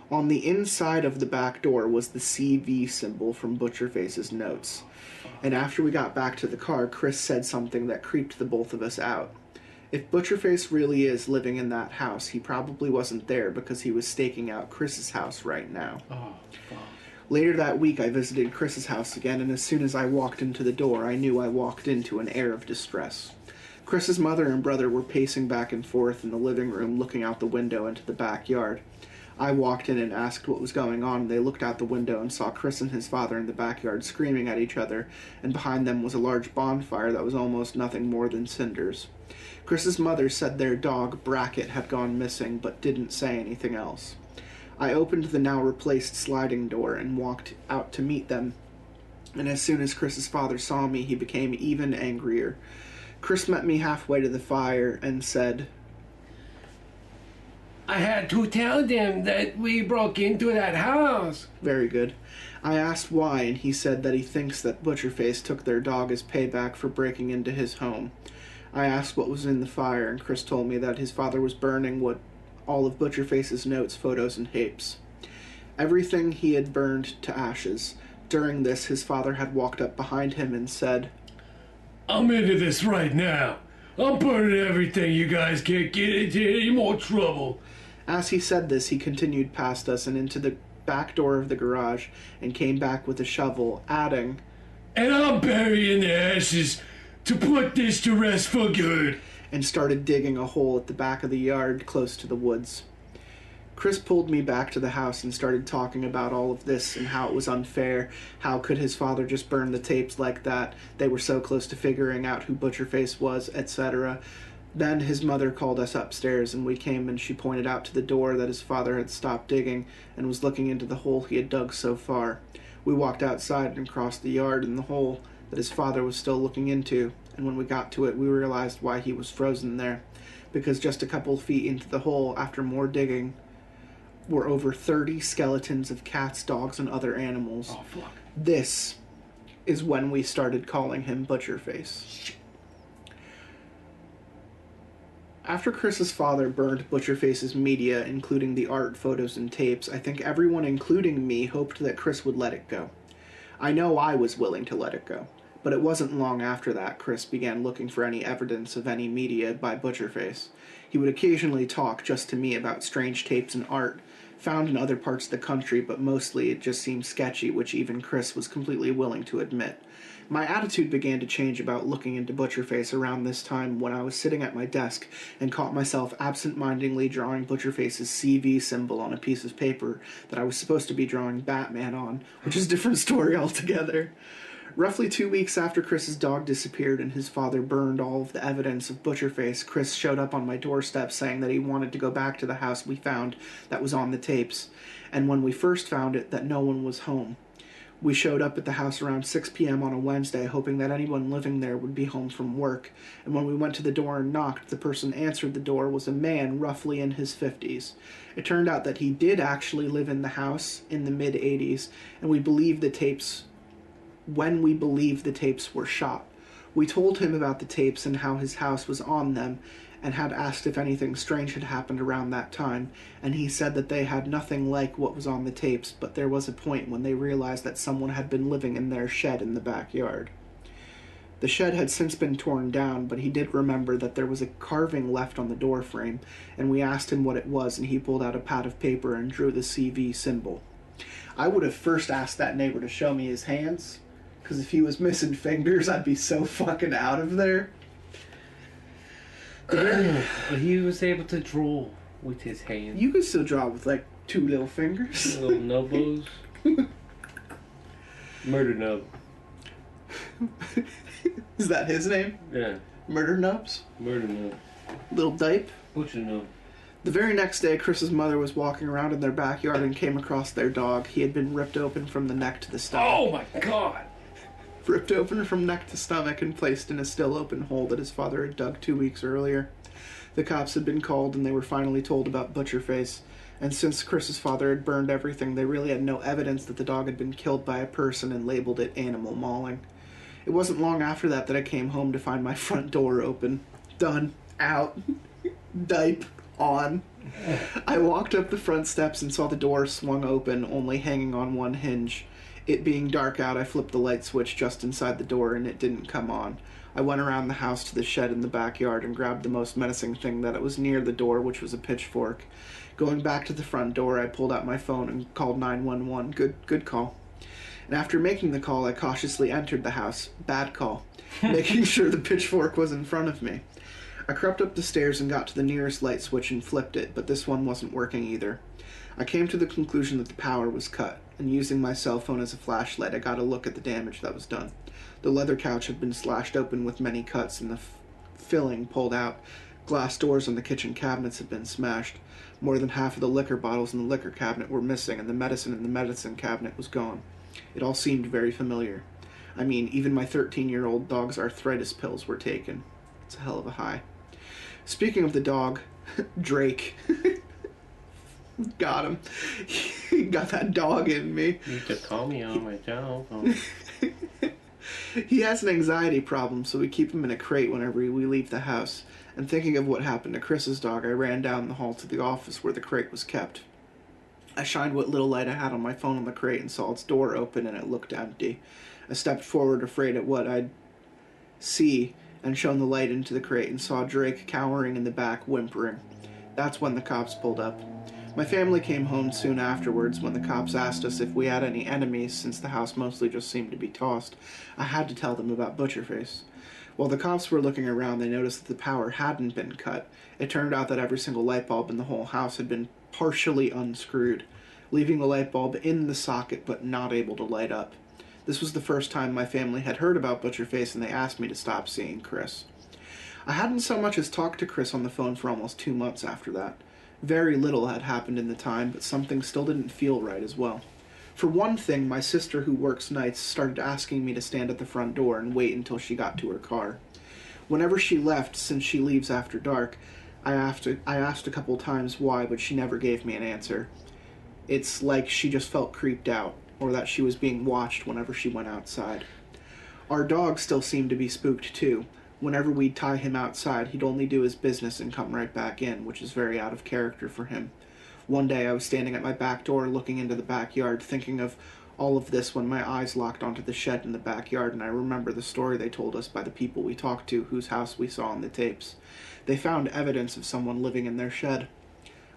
On the inside of the back door was the CV symbol from BUTCHERFACE's notes. And after we got back to the car, Chris said something that creeped the both of us out. If BUTCHERFACE really is living in that house, he probably wasn't there because he was staking out Chris's house right now. Oh, fuck. Later that week, I visited Chris's house again, and as soon as I walked into the door, I knew I walked into an air of distress. Chris's mother and brother were pacing back and forth in the living room, looking out the window into the backyard. I walked in and asked what was going on, and they looked out the window and saw Chris and his father in the backyard screaming at each other, and behind them was a large bonfire that was almost nothing more than cinders. Chris's mother said their dog, Brackett, had gone missing, but didn't say anything else. I opened the now replaced sliding door and walked out to meet them, and as soon as Chris's father saw me, he became even angrier. Chris met me halfway to the fire and said, I had to tell them that we broke into that house. Very good. I asked why, and he said that he thinks that BUTCHERFACE took their dog as payback for breaking into his home. I asked what was in the fire, and Chris told me that his father was burning all of BUTCHERFACE's notes, photos, and tapes. Everything he had burned to ashes. During this, his father had walked up behind him and said, I'm into this right now. I'm burning everything. You guys can't get into any more trouble. As he said this, he continued past us and into the back door of the garage and came back with a shovel, adding, And I'm burying the ashes to put this to rest for good. and started digging a hole at the back of the yard close to the woods. Chris pulled me back to the house and started talking about all of this and how it was unfair. How could his father just burn the tapes like that? They were so close to figuring out who BUTCHERFACE was, etc. Then his mother called us upstairs, and we came, and she pointed out to the door that his father had stopped digging and was looking into the hole he had dug so far. We walked outside and crossed the yard in the hole that his father was still looking into, and when we got to it, we realized why he was frozen there. Because just a couple feet into the hole, after more digging, were over 30 skeletons of cats, dogs, and other animals. Oh, fuck. This is when we started calling him BUTCHERFACE. After Chris's father burned BUTCHERFACE's media, including the art, photos, and tapes, I think everyone, including me, hoped that Chris would let it go. I know I was willing to let it go, but it wasn't long after that Chris began looking for any evidence of any media by BUTCHERFACE. He would occasionally talk just to me about strange tapes and art, found in other parts of the country, but mostly it just seemed sketchy, which even Chris was completely willing to admit. My attitude began to change about looking into BUTCHERFACE around this time when I was sitting at my desk and caught myself absent-mindedly drawing BUTCHERFACE's CV symbol on a piece of paper that I was supposed to be drawing Batman on, which is a different story altogether. Roughly 2 weeks after Chris's dog disappeared and his father burned all of the evidence of BUTCHERFACE, Chris showed up on my doorstep saying that he wanted to go back to the house we found that was on the tapes, and when we first found it, that no one was home. We showed up at the house around 6 p.m. on a Wednesday, hoping that anyone living there would be home from work, and when we went to the door and knocked, the person answered the door was a man roughly in his 50s. It turned out that he did actually live in the house in the mid-80s, and we believed the tapes were shot. We told him about the tapes and how his house was on them, and had asked if anything strange had happened around that time, and he said that they had nothing like what was on the tapes, but there was a point when they realized that someone had been living in their shed in the backyard. The shed had since been torn down, but he did remember that there was a carving left on the door frame, and we asked him what it was, and he pulled out a pad of paper and drew the CV symbol. I would have first asked that neighbor to show me his hands, because if he was missing fingers, I'd be so fucking out of there. He was able to draw with his hands. You could still draw with, like, 2 little fingers. Little nubos. Murder nub. Is that his name? Yeah. Murder Nubs? Murder nub. Little Dipe? Butcher nub. The very next day, Chris's mother was walking around in their backyard and came across their dog. He had been ripped open from the neck to the stomach. Oh my god! Ripped open from neck to stomach and placed in a still open hole that his father had dug 2 weeks earlier. The cops had been called and they were finally told about BUTCHERFACE, and since Chris's father had burned everything, they really had no evidence that the dog had been killed by a person and labeled it animal mauling. It wasn't long after that I came home to find my front door open. Done. Out. Dipe. On. I walked up the front steps and saw the door swung open, only hanging on one hinge. It being dark out, I flipped the light switch just inside the door and it didn't come on. I went around the house to the shed in the backyard and grabbed the most menacing thing that was near the door, which was a pitchfork. Going back to the front door, I pulled out my phone and called 911. Good call. And after making the call, I cautiously entered the house. Bad call. Making sure the pitchfork was in front of me. I crept up the stairs and got to the nearest light switch and flipped it, but this one wasn't working either. I came to the conclusion that the power was cut, and using my cell phone as a flashlight, I got a look at the damage that was done. The leather couch had been slashed open with many cuts, and the filling pulled out. Glass doors on the kitchen cabinets had been smashed. More than half of the liquor bottles in the liquor cabinet were missing, and the medicine in the medicine cabinet was gone. It all seemed very familiar. I mean, even my 13-year-old dog's arthritis pills were taken. It's a hell of a high. Speaking of the dog, Drake. Got him. He got that dog in me. You could call me on my telephone. He has an anxiety problem, so we keep him in a crate whenever we leave the house. And thinking of what happened to Chris's dog, I ran down the hall to the office where the crate was kept. I shined what little light I had on my phone on the crate and saw its door open and it looked empty. I stepped forward, afraid at what I'd see, and shone the light into the crate and saw Drake cowering in the back, whimpering. That's when the cops pulled up. My family came home soon afterwards when the cops asked us if we had any enemies, since the house mostly just seemed to be tossed. I had to tell them about BUTCHERFACE. While the cops were looking around, they noticed that the power hadn't been cut. It turned out that every single light bulb in the whole house had been partially unscrewed, leaving the light bulb in the socket but not able to light up. This was the first time my family had heard about Butcherface, and they asked me to stop seeing Chris. I hadn't so much as talked to Chris on the phone for almost 2 months after that. Very little had happened in the time, but something still didn't feel right as well. For one thing, my sister, who works nights, started asking me to stand at the front door and wait until she got to her car. Whenever she left, since she leaves after dark, I asked a couple times why, but she never gave me an answer. It's like she just felt creeped out, or that she was being watched whenever she went outside. Our dog still seemed to be spooked too. Whenever we'd tie him outside, he'd only do his business and come right back in, which is very out of character for him. One day I was standing at my back door looking into the backyard, thinking of all of this when my eyes locked onto the shed in the backyard, and I remember the story they told us by the people we talked to, whose house we saw on the tapes. They found evidence of someone living in their shed.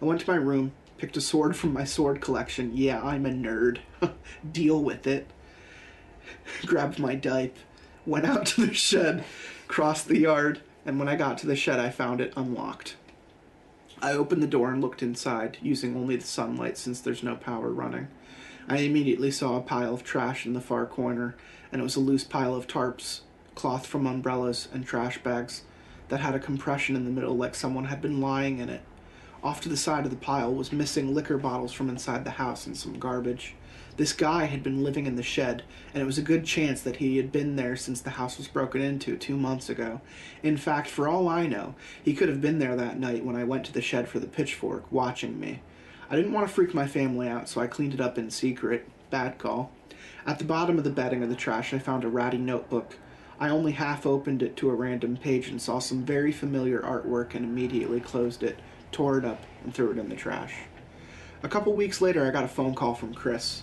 I went to my room, picked a sword from my sword collection. Yeah, I'm a nerd. Deal with it. Grabbed my dipe, went out to the shed, crossed the yard, and when I got to the shed I found it unlocked. I opened the door and looked inside, using only the sunlight since there's no power running. I immediately saw a pile of trash in the far corner, and it was a loose pile of tarps, cloth from umbrellas, and trash bags that had a compression in the middle like someone had been lying in it. Off to the side of the pile was missing liquor bottles from inside the house and some garbage. This guy had been living in the shed, and it was a good chance that he had been there since the house was broken into 2 months ago. In fact, for all I know, he could have been there that night when I went to the shed for the pitchfork, watching me. I didn't want to freak my family out, so I cleaned it up in secret. Bad call. At the bottom of the bedding of the trash, I found a ratty notebook. I only half opened it to a random page and saw some very familiar artwork and immediately closed it, tore it up, and threw it in the trash. A couple weeks later, I got a phone call from Chris.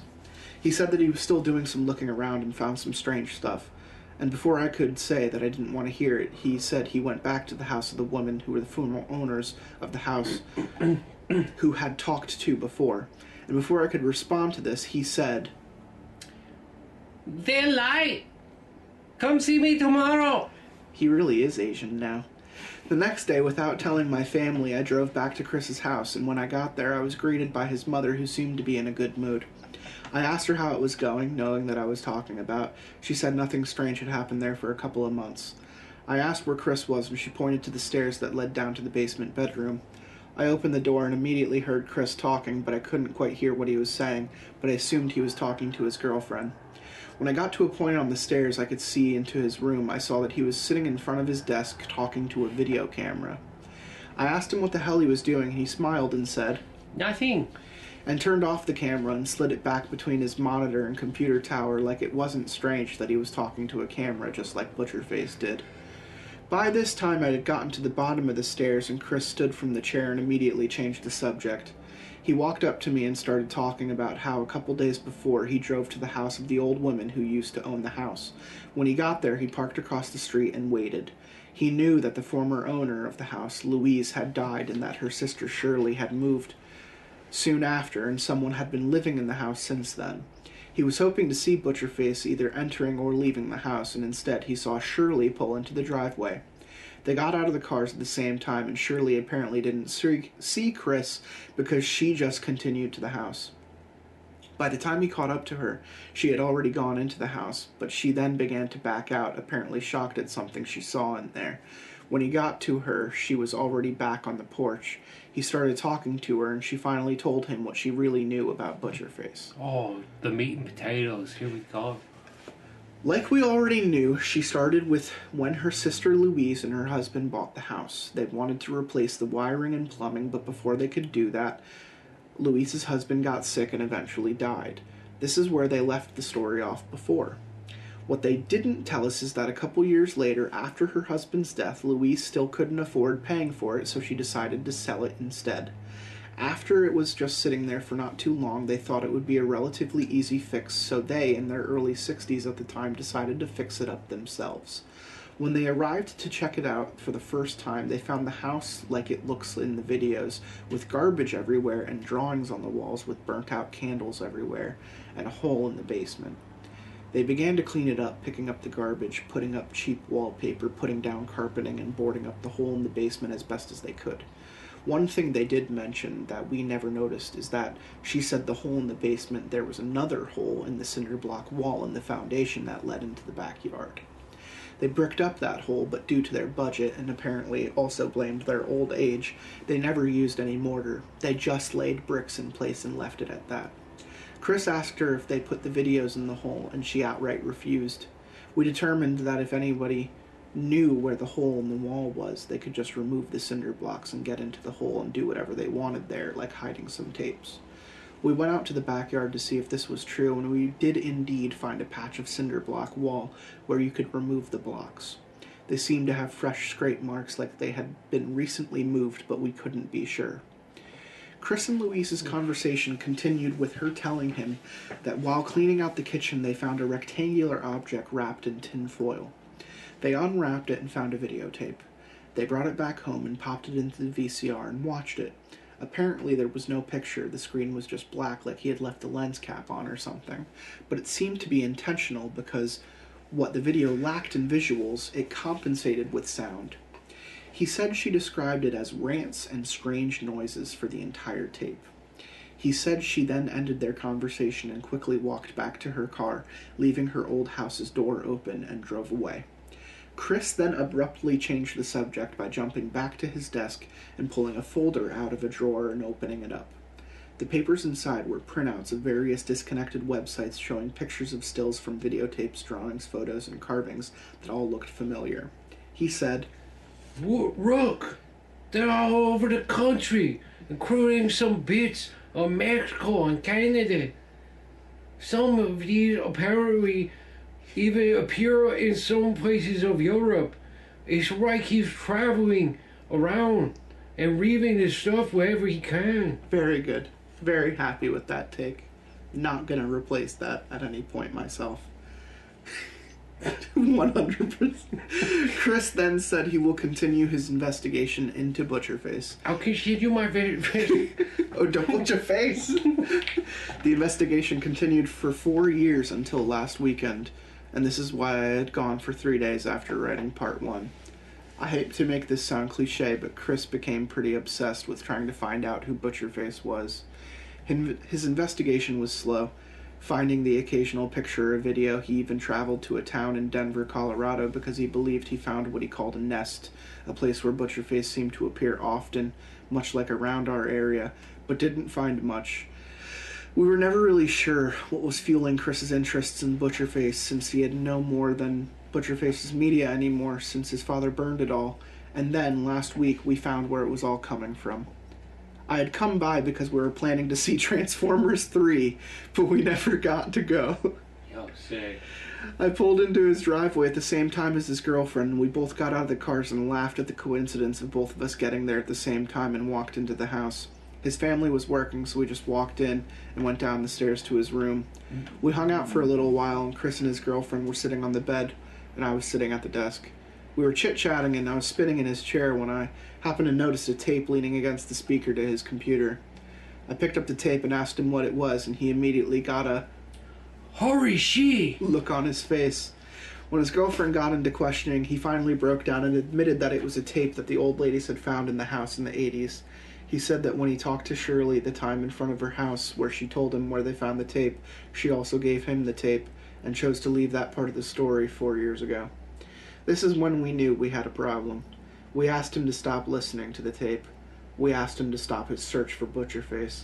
He said that he was still doing some looking around and found some strange stuff. And before I could say that I didn't want to hear it, he said he went back to the house of the woman who were the former owners of the house who had talked to before. And before I could respond to this, he said, "They're light. Come see me tomorrow." He really is Asian now. The next day, without telling my family, I drove back to Chris's house, and when I got there, I was greeted by his mother, who seemed to be in a good mood. I asked her how it was going, knowing that I was talking about. She said nothing strange had happened there for a couple of months. I asked where Chris was, and she pointed to the stairs that led down to the basement bedroom. I opened the door and immediately heard Chris talking, but I couldn't quite hear what he was saying, but I assumed he was talking to his girlfriend. When I got to a point on the stairs I could see into his room, I saw that he was sitting in front of his desk talking to a video camera. I asked him what the hell he was doing, and he smiled and said, "Nothing." and turned off the camera and slid it back between his monitor and computer tower like it wasn't strange that he was talking to a camera just like Butcherface did. By this time I had gotten to the bottom of the stairs, and Chris stood from the chair and immediately changed the subject. He walked up to me and started talking about how a couple days before he drove to the house of the old woman who used to own the house. When he got there, he parked across the street and waited. He knew that the former owner of the house, Louise, had died and that her sister Shirley had moved soon after, and someone had been living in the house since then. He was hoping to see Butcherface either entering or leaving the house, and instead he saw Shirley pull into the driveway. They got out of the cars at the same time, and Shirley apparently didn't see Chris because she just continued to the house. By the time he caught up to her, she had already gone into the house, but she then began to back out, apparently shocked at something she saw in there. When he got to her, she was already back on the porch. He started talking to her, and she finally told him what she really knew about Butcherface. Oh, the meat and potatoes. Here we go. Like we already knew, she started with when her sister Louise and her husband bought the house. They wanted to replace the wiring and plumbing, but before they could do that, Louise's husband got sick and eventually died. This is where they left the story off before. What they didn't tell us is that a couple years later, after her husband's death, Louise still couldn't afford paying for it, so she decided to sell it instead. After it was just sitting there for not too long, they thought it would be a relatively easy fix, so they, in their early 60s at the time, decided to fix it up themselves. When they arrived to check it out for the first time, they found the house like it looks in the videos, with garbage everywhere and drawings on the walls with burnt-out candles everywhere, and a hole in the basement. They began to clean it up, picking up the garbage, putting up cheap wallpaper, putting down carpeting, and boarding up the hole in the basement as best as they could. One thing they did mention that we never noticed is that she said the hole in the basement, there was another hole in the cinder block wall in the foundation that led into the backyard. They bricked up that hole, but due to their budget, and apparently also blamed their old age, they never used any mortar. They just laid bricks in place and left it at that. Chris asked her if they put the videos in the hole, and she outright refused. We determined that if anybody knew where the hole in the wall was, they could just remove the cinder blocks and get into the hole and do whatever they wanted there, like hiding some tapes. We went out to the backyard to see if this was true, and we did indeed find a patch of cinder block wall where you could remove the blocks. They seemed to have fresh scrape marks like they had been recently moved, but we couldn't be sure. Chris and Louise's conversation continued with her telling him that while cleaning out the kitchen they found a rectangular object wrapped in tin foil. They unwrapped it and found a videotape. They brought it back home and popped it into the VCR and watched it. Apparently there was no picture, the screen was just black like he had left the lens cap on or something, but it seemed to be intentional because what the video lacked in visuals, it compensated with sound. He said she described it as rants and strange noises for the entire tape. He said she then ended their conversation and quickly walked back to her car, leaving her old house's door open, and drove away. Chris then abruptly changed the subject by jumping back to his desk and pulling a folder out of a drawer and opening it up. The papers inside were printouts of various disconnected websites showing pictures of stills from videotapes, drawings, photos, and carvings that all looked familiar. He said, Look, they're all over the country, including some bits of Mexico and Canada. Some of these apparently even appear in some places of Europe. It's like he's traveling around and reading his stuff wherever he can. Very good. Very happy with that take. Not gonna replace that at any point myself. 100%. Chris then said he will continue his investigation into Butcherface. I'll continue my very Oh, don't put your face! The investigation continued for 4 years until last weekend, and this is why I had gone for 3 days after writing part 1. I hate to make this sound cliche, but Chris became pretty obsessed with trying to find out who Butcherface was. His investigation was slow. Finding the occasional picture or video, he even traveled to a town in Denver, Colorado, because he believed he found what he called a nest, a place where Butcherface seemed to appear often, much like around our area, but didn't find much. We were never really sure what was fueling Chris's interests in Butcherface, since he had no more than Butcherface's media anymore since his father burned it all, and then, last week, we found where it was all coming from. I had come by because we were planning to see Transformers 3, but we never got to go. Yo, sick. I pulled into his driveway at the same time as his girlfriend, and we both got out of the cars and laughed at the coincidence of both of us getting there at the same time and walked into the house. His family was working, so we just walked in and went down the stairs to his room. We hung out for a little while, and Chris and his girlfriend were sitting on the bed, and I was sitting at the desk. We were chit-chatting, and I was spinning in his chair when I happened to notice a tape leaning against the speaker to his computer. I picked up the tape and asked him what it was, and he immediately got a Holy shit! look on his face. When his girlfriend got into questioning, he finally broke down and admitted that it was a tape that the old ladies had found in the house in the 80s. He said that when he talked to Shirley at the time in front of her house, where she told him where they found the tape, she also gave him the tape, and chose to leave that part of the story 4 years ago. This is when we knew we had a problem. We asked him to stop listening to the tape. We asked him to stop his search for Butcherface.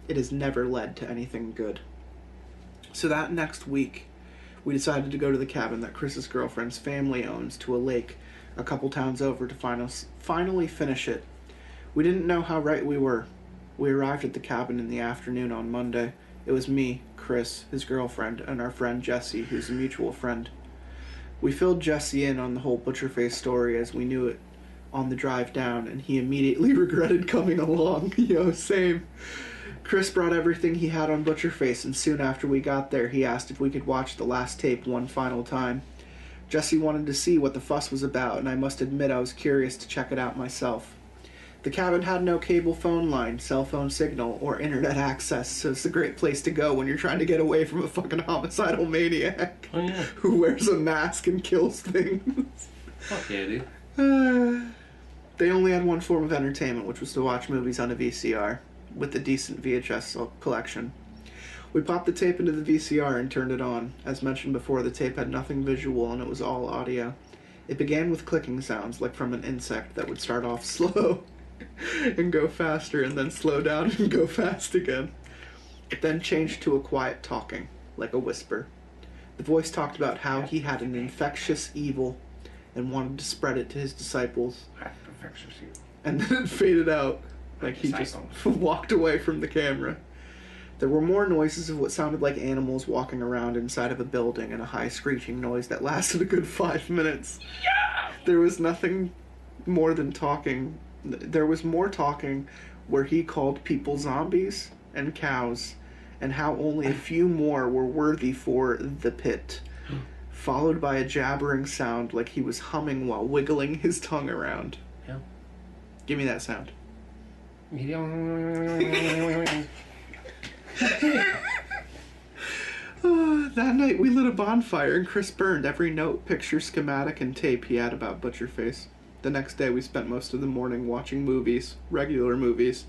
It has never led to anything good. So that next week, we decided to go to the cabin that Chris's girlfriend's family owns to a lake a couple towns over to finally finish it. We didn't know how right we were. We arrived at the cabin in the afternoon on Monday. It was me, Chris, his girlfriend, and our friend Jesse, who's a mutual friend. We filled Jesse in on the whole Butcherface story as we knew it on the drive down, and he immediately regretted coming along. Yo, same. Chris brought everything he had on Butcherface, and soon after we got there, he asked if we could watch the last tape one final time. Jesse wanted to see what the fuss was about, and I must admit I was curious to check it out myself. The cabin had no cable phone line, cell phone signal, or internet access, so it's a great place to go when you're trying to get away from a fucking homicidal maniac who wears a mask and kills things. Fuck yeah, dude. They only had one form of entertainment, which was to watch movies on a VCR with a decent VHS collection. We popped the tape into the VCR and turned it on. As mentioned before, the tape had nothing visual and it was all audio. It began with clicking sounds, like from an insect that would start off slow and go faster and then slow down and go fast again. It then changed to a quiet talking, like a whisper. The voice talked about how he had an infectious evil and wanted to spread it to his disciples. And then it faded out, like he just walked away from the camera. There were more noises of what sounded like animals walking around inside of a building and a high screeching noise that lasted a good 5 minutes. Yeah! There was nothing more than talking. There was more talking where he called people zombies and cows and how only a few more were worthy for the pit, followed by a jabbering sound like he was humming while wiggling his tongue around. Yeah. Give me that sound. That night we lit a bonfire and Chris burned every note, picture, schematic, and tape he had about Butcherface. The next day we spent most of the morning watching movies, regular movies,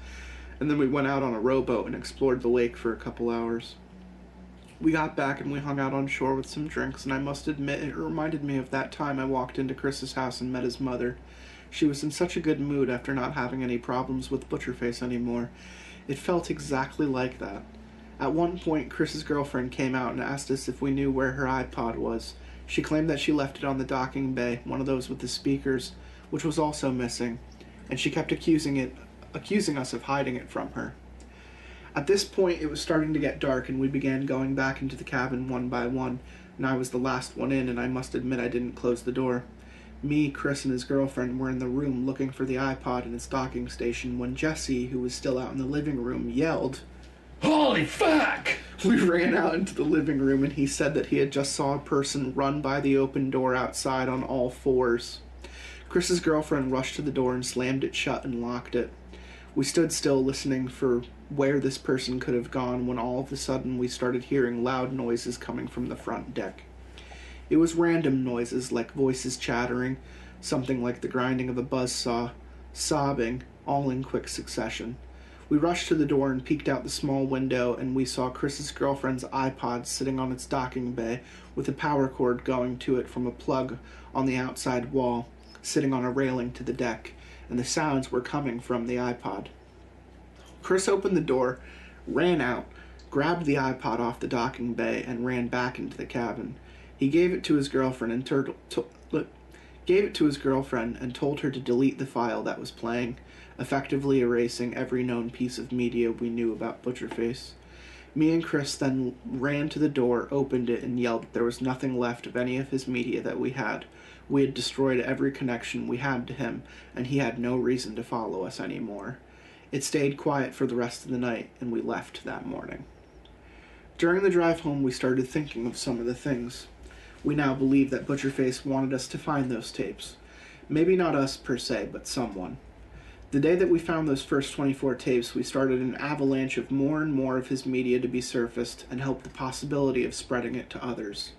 and then we went out on a rowboat and explored the lake for a couple hours. We got back and we hung out on shore with some drinks, and I must admit it reminded me of that time I walked into Chris's house and met his mother. She was in such a good mood after not having any problems with Butcherface anymore. It felt exactly like that. At one point, Chris's girlfriend came out and asked us if we knew where her iPod was. She claimed that she left it on the docking bay, one of those with the speakers, which was also missing, and she kept accusing us of hiding it from her. At this point, it was starting to get dark, and we began going back into the cabin one by one, and I was the last one in, and I must admit I didn't close the door. Me, Chris, and his girlfriend were in the room looking for the iPod in its docking station when Jesse, who was still out in the living room, yelled, Holy fuck! We ran out into the living room and he said that he had just saw a person run by the open door outside on all fours. Chris's girlfriend rushed to the door and slammed it shut and locked it. We stood still listening for where this person could have gone when all of a sudden we started hearing loud noises coming from the front deck. It was random noises like voices chattering, something like the grinding of a buzzsaw, sobbing, all in quick succession. We rushed to the door and peeked out the small window, and we saw Chris's girlfriend's iPod sitting on its docking bay with a power cord going to it from a plug on the outside wall, sitting on a railing to the deck, and the sounds were coming from the iPod. Chris opened the door, ran out, grabbed the iPod off the docking bay, and ran back into the cabin. He gave it to his girlfriend and told her to delete the file that was playing, effectively erasing every known piece of media we knew about Butcherface. Me and Chris then ran to the door, opened it, and yelled that there was nothing left of any of his media that we had. We had destroyed every connection we had to him, and he had no reason to follow us anymore. It stayed quiet for the rest of the night, and we left that morning. During the drive home, we started thinking of some of the things. We now believe that Butcherface wanted us to find those tapes. Maybe not us per se, but someone. The day that we found those first 24 tapes, we started an avalanche of more and more of his media to be surfaced and helped the possibility of spreading it to others.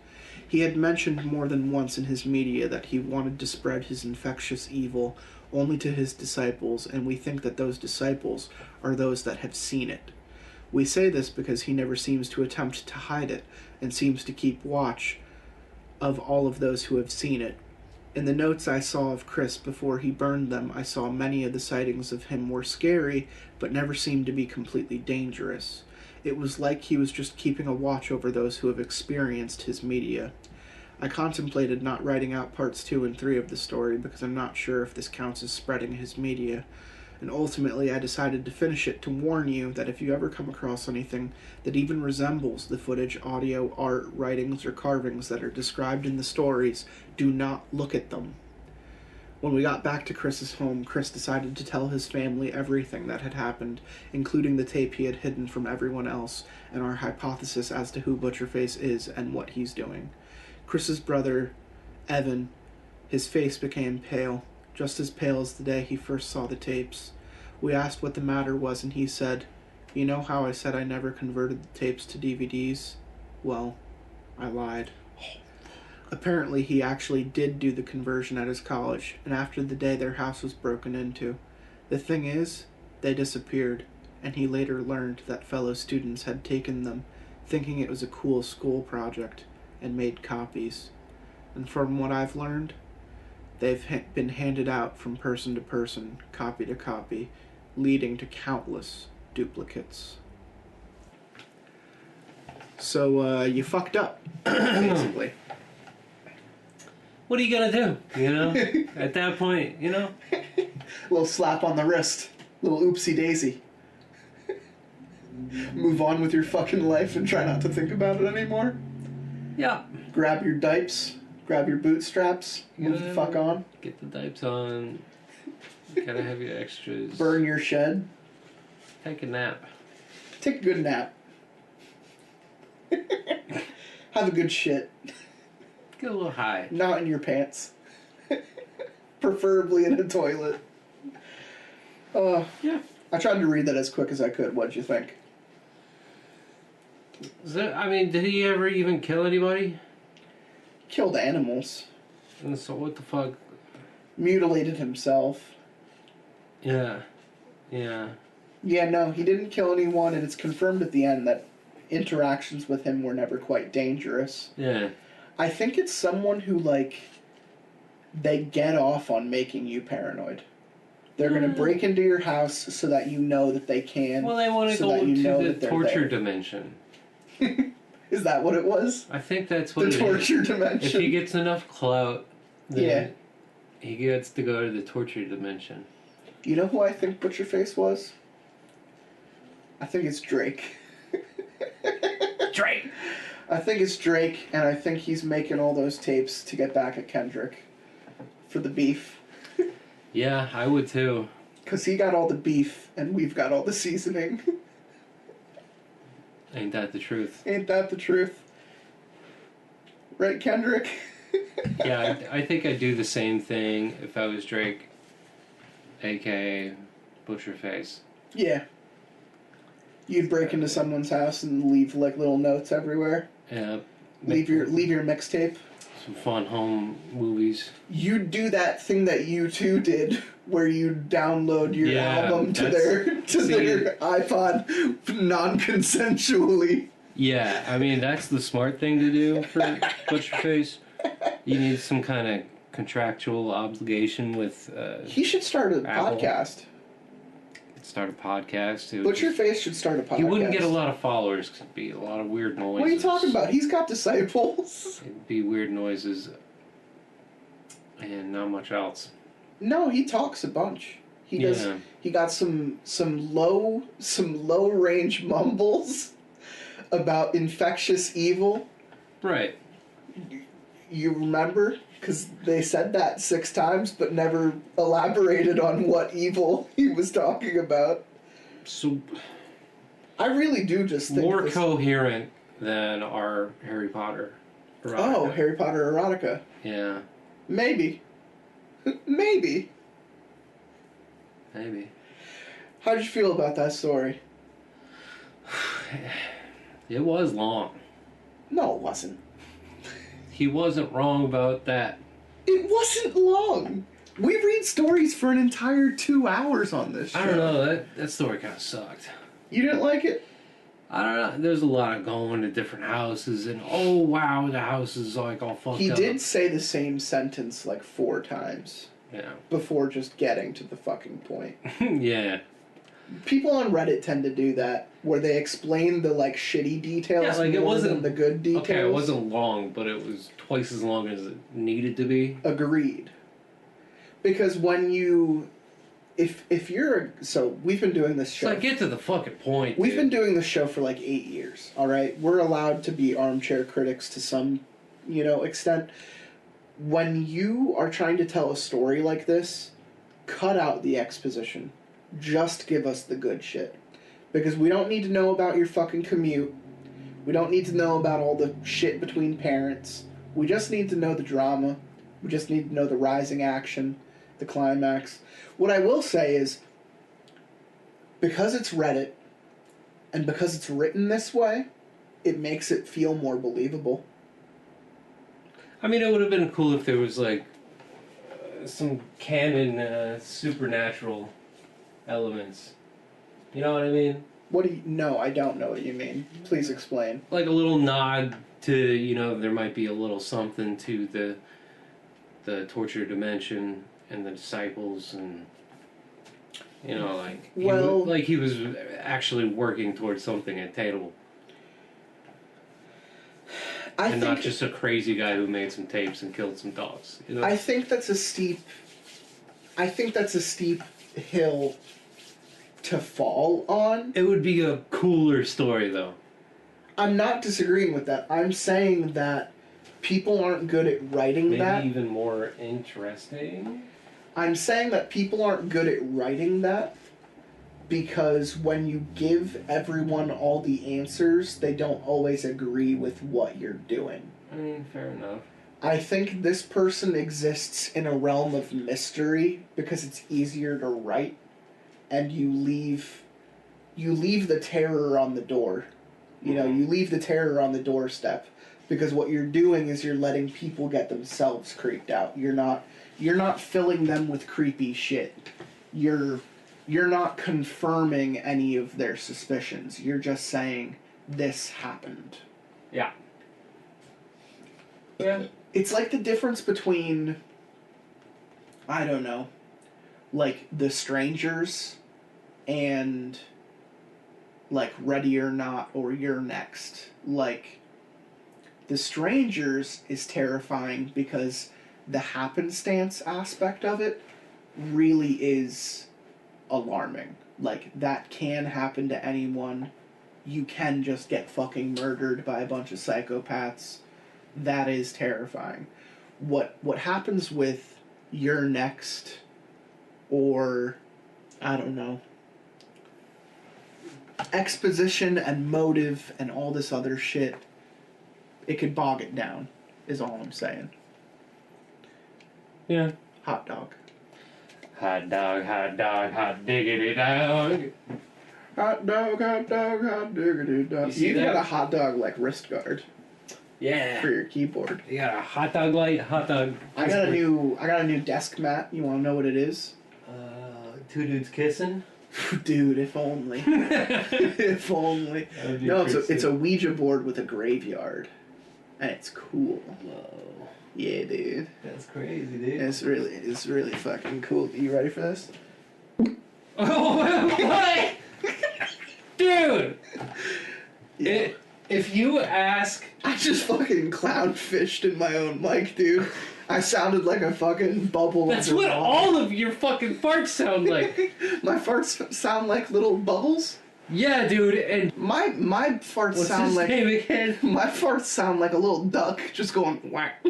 He had mentioned more than once in his media that he wanted to spread his infectious evil only to his disciples, and we think that those disciples are those that have seen it. We say this because he never seems to attempt to hide it and seems to keep watch of all of those who have seen it. In the notes I saw of Chris before he burned them, I saw many of the sightings of him were scary, but never seemed to be completely dangerous. It was like he was just keeping a watch over those who have experienced his media. I contemplated not writing out parts 2 and 3 of the story because I'm not sure if this counts as spreading his media, and ultimately I decided to finish it to warn you that if you ever come across anything that even resembles the footage, audio, art, writings, or carvings that are described in the stories, do not look at them. When we got back to Chris's home, Chris decided to tell his family everything that had happened, including the tape he had hidden from everyone else, and our hypothesis as to who Butcherface is and what he's doing. Chris's brother, Evan, his face became pale, just as pale as the day he first saw the tapes. We asked what the matter was, and he said, "You know how I said I never converted the tapes to DVDs? Well, I lied." Apparently, he actually did do the conversion at his college, and after the day their house was broken into. The thing is, they disappeared, and he later learned that fellow students had taken them, thinking it was a cool school project, and made copies. And from what I've learned, they've been handed out from person to person, copy to copy, leading to countless duplicates. So, you fucked up, basically. What are you gonna do? You know? At that point, you know? Little slap on the wrist. Little oopsie daisy. Move on with your fucking life and try not to think about it anymore. Yeah. Grab your dipes. Grab your bootstraps. Move the fuck on. Get the dipes on. Gotta have your extras. Burn your shed. Take a nap. Take a good nap. Have a good shit. Get a little high. Not in your pants. Preferably in a toilet. Yeah. I tried to read that as quick as I could. What'd you think? Did he ever even kill anybody? Killed animals. And so what the fuck? Mutilated himself. Yeah. Yeah. Yeah, no, he didn't kill anyone, and it's confirmed at the end that interactions with him were never quite dangerous. Yeah. I think it's someone who, like, they get off on making you paranoid. They're going to break into your house so that you know that they can. Well, they want to so go that you know to that the they're torture there. dimension. Is that what it was? I think that's what The it torture is. dimension. If he gets enough clout, then Yeah. he gets to go to the torture dimension. You know who I think Butcherface was? I think it's Drake. Drake! I think it's Drake, and I think he's making all those tapes to get back at Kendrick for the beef. Yeah, I would too. Because he got all the beef, and we've got all the seasoning. Ain't that the truth? Ain't that the truth? Right, Kendrick? Yeah, I think I'd do the same thing if I was Drake, a.k.a. Butcherface. Yeah. You'd break into someone's house and leave, like, little notes everywhere. Yeah. Leave your mixtape. Some fun home movies. You'd do that thing that U2 did, where you download your album to their iPod non-consensually. Yeah, I mean, that's the smart thing to do for Butcherface. You need some kind of contractual obligation with... he should start a Apple. podcast. Start a podcast. Butcherface should start a podcast. He wouldn't get a lot of followers because it'd be a lot of weird noises. What are you talking about? He's got disciples. It'd be weird noises and not much else. No, he talks a bunch. He does. Yeah. He got some low range mumbles about infectious evil. Right. You remember? Because they said that 6 times, but never elaborated on what evil he was talking about. So I really do just think more coherent than our Harry Potter erotica. Oh, Harry Potter erotica. Yeah. Maybe. Maybe. Maybe. How'd you feel about that story? It was long. No, it wasn't. He wasn't wrong about that. It wasn't long. We read stories for an entire 2 hours on this show. I don't know, that story kind of sucked. You didn't like it? I don't know, there's a lot of going to different houses and, oh wow, the house is like all fucked up. He did say the same sentence like 4 times. Yeah. Before just getting to the fucking point. Yeah. People on Reddit tend to do that, where they explain the like shitty details Yeah, like more it wasn't than the good details. Okay, it wasn't long, but it was twice as long as it needed to be. Agreed. Because when you, if you're, so we've been doing this show. So get to the fucking point. We've dude. been doing this show for like 8 years. All right, we're allowed to be armchair critics to some, extent. When you are trying to tell a story like this, cut out the exposition. Just give us the good shit. Because we don't need to know about your fucking commute. We don't need to know about all the shit between parents. We just need to know the drama. We just need to know the rising action, the climax. What I will say is, because it's Reddit, and because it's written this way, it makes it feel more believable. I mean, it would have been cool if there was, like, some canon supernatural elements. You know what I mean? What do you... No, I don't know what you mean. Please explain. Like a little nod to, you know, there might be a little something to the torture dimension and the disciples and... You know, like he was actually working towards something attainable, and not just a crazy guy who made some tapes and killed some dogs. You know? I think that's a steep hill to fall on. It would be a cooler story, though. I'm not disagreeing with that. I'm saying that people aren't good at writing that. Maybe even more interesting. I'm saying that people aren't good at writing that because when you give everyone all the answers, they don't always agree with what you're doing. I mean, fair enough. I think this person exists in a realm of mystery because it's easier to write, and you leave the terror on the door. You know, you leave the terror on the doorstep because what you're doing is you're letting people get themselves creeped out. You're not filling them with creepy shit. You're not confirming any of their suspicions. You're just saying, this happened. Yeah. Yeah. It's like the difference between, I don't know, like The Strangers and, like, Ready or Not or You're Next. Like, The Strangers is terrifying because the happenstance aspect of it really is alarming. Like, that can happen to anyone. You can just get fucking murdered by a bunch of psychopaths. That is terrifying. What happens with You're Next or, I don't know, exposition and motive and all this other shit, it could bog it down, is all I'm saying. Yeah. Hot dog. Hot dog, hot diggity dog. Hot dog, hot diggity dog. You got a hot dog like wrist guard. Yeah. For your keyboard. You got a hot dog light, hot dog. I got a new desk mat. You want to know what it is? Two dudes kissing. Dude, if only. If only. No, it's a Ouija board with a graveyard, and it's cool. Whoa. Yeah, dude. That's crazy, dude. It's really fucking cool. You ready for this? Oh, what? Dude! Yeah. If you ask... I just fucking clownfished in my own mic, dude. I sounded like a fucking bubble. That's what all of your fucking farts sound like. My farts sound like little bubbles? Yeah, dude, and... My farts What's sound his like... name again? My farts sound like a little duck just going whack.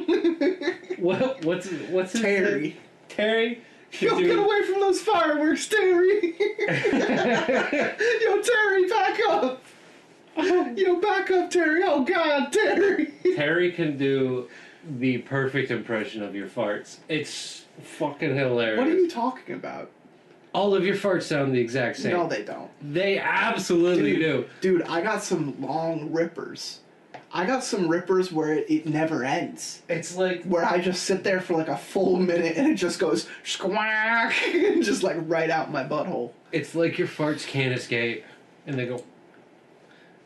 What's his Terry. name? Terry? Yo, get away from those fireworks, Terry! Yo, Terry, back up! Yo, back up, Terry! Oh, God, Terry! Terry can do the perfect impression of your farts. It's fucking hilarious. What are you talking about? All of your farts sound the exact same. No, they don't. They absolutely do. Dude, I got some long rippers. I got some rippers where it never ends. It's like... Where I just sit there for like a full minute and it just goes squawk, just like right out my butthole. It's like your farts can't escape. And they go...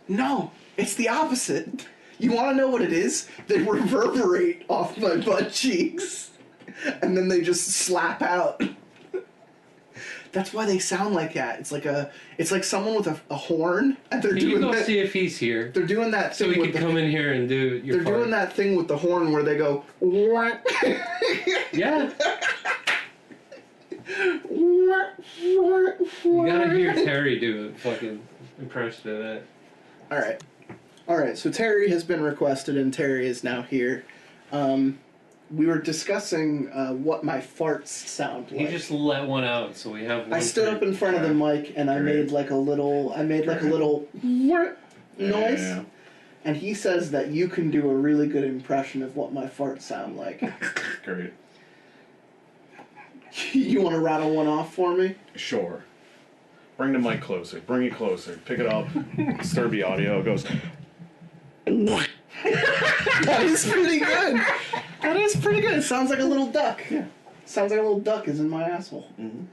No, it's the opposite. You want to know what it is? They reverberate off my butt cheeks. And then they just slap out. That's why they sound like that. It's like someone with a horn, and they're doing you go that. See if he's here. They're doing that thing. So we can come in here and do your. They're doing that thing with the horn where they go. Yeah. You gotta hear Terry do a fucking impression of that. All right. So Terry has been requested, and Terry is now here. We were discussing what my farts sound like. He just let one out, so we have one. I stood up in front of the mic and I made like a little noise. Yeah. And he says that you can do a really good impression of what my farts sound like. Great. You want to rattle one off for me? Sure. Bring the mic closer. Bring it closer. Pick it up. Sturby audio. It goes. That is pretty good. That is pretty good. It sounds like a little duck. Yeah. Sounds like a little duck is in my asshole. Mm-hmm.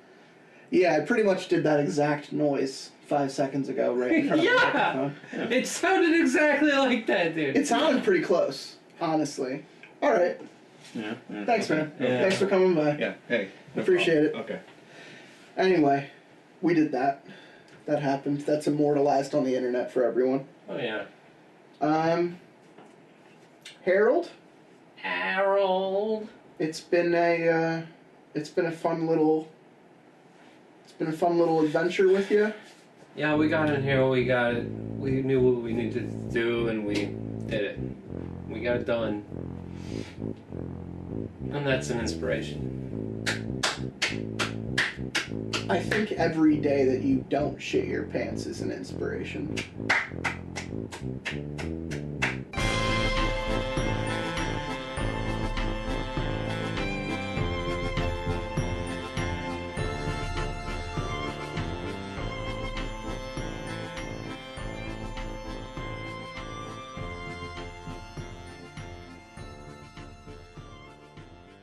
Yeah, I pretty much did that exact noise 5 seconds ago, right in front of the microphone. It sounded exactly like that, dude. It sounded pretty close, honestly. All right. Yeah. Thanks, okay. man. Yeah. Thanks for coming by. Yeah. Hey. no Appreciate problem. it. Anyway, we did that. That happened. That's immortalized on the internet for everyone. Oh, yeah. Harold? Harold. It's been a fun little adventure with you. Yeah, we got in here, we got it. We knew what we needed to do, and we did it. We got it done. And that's an inspiration. I think every day that you don't shit your pants is an inspiration.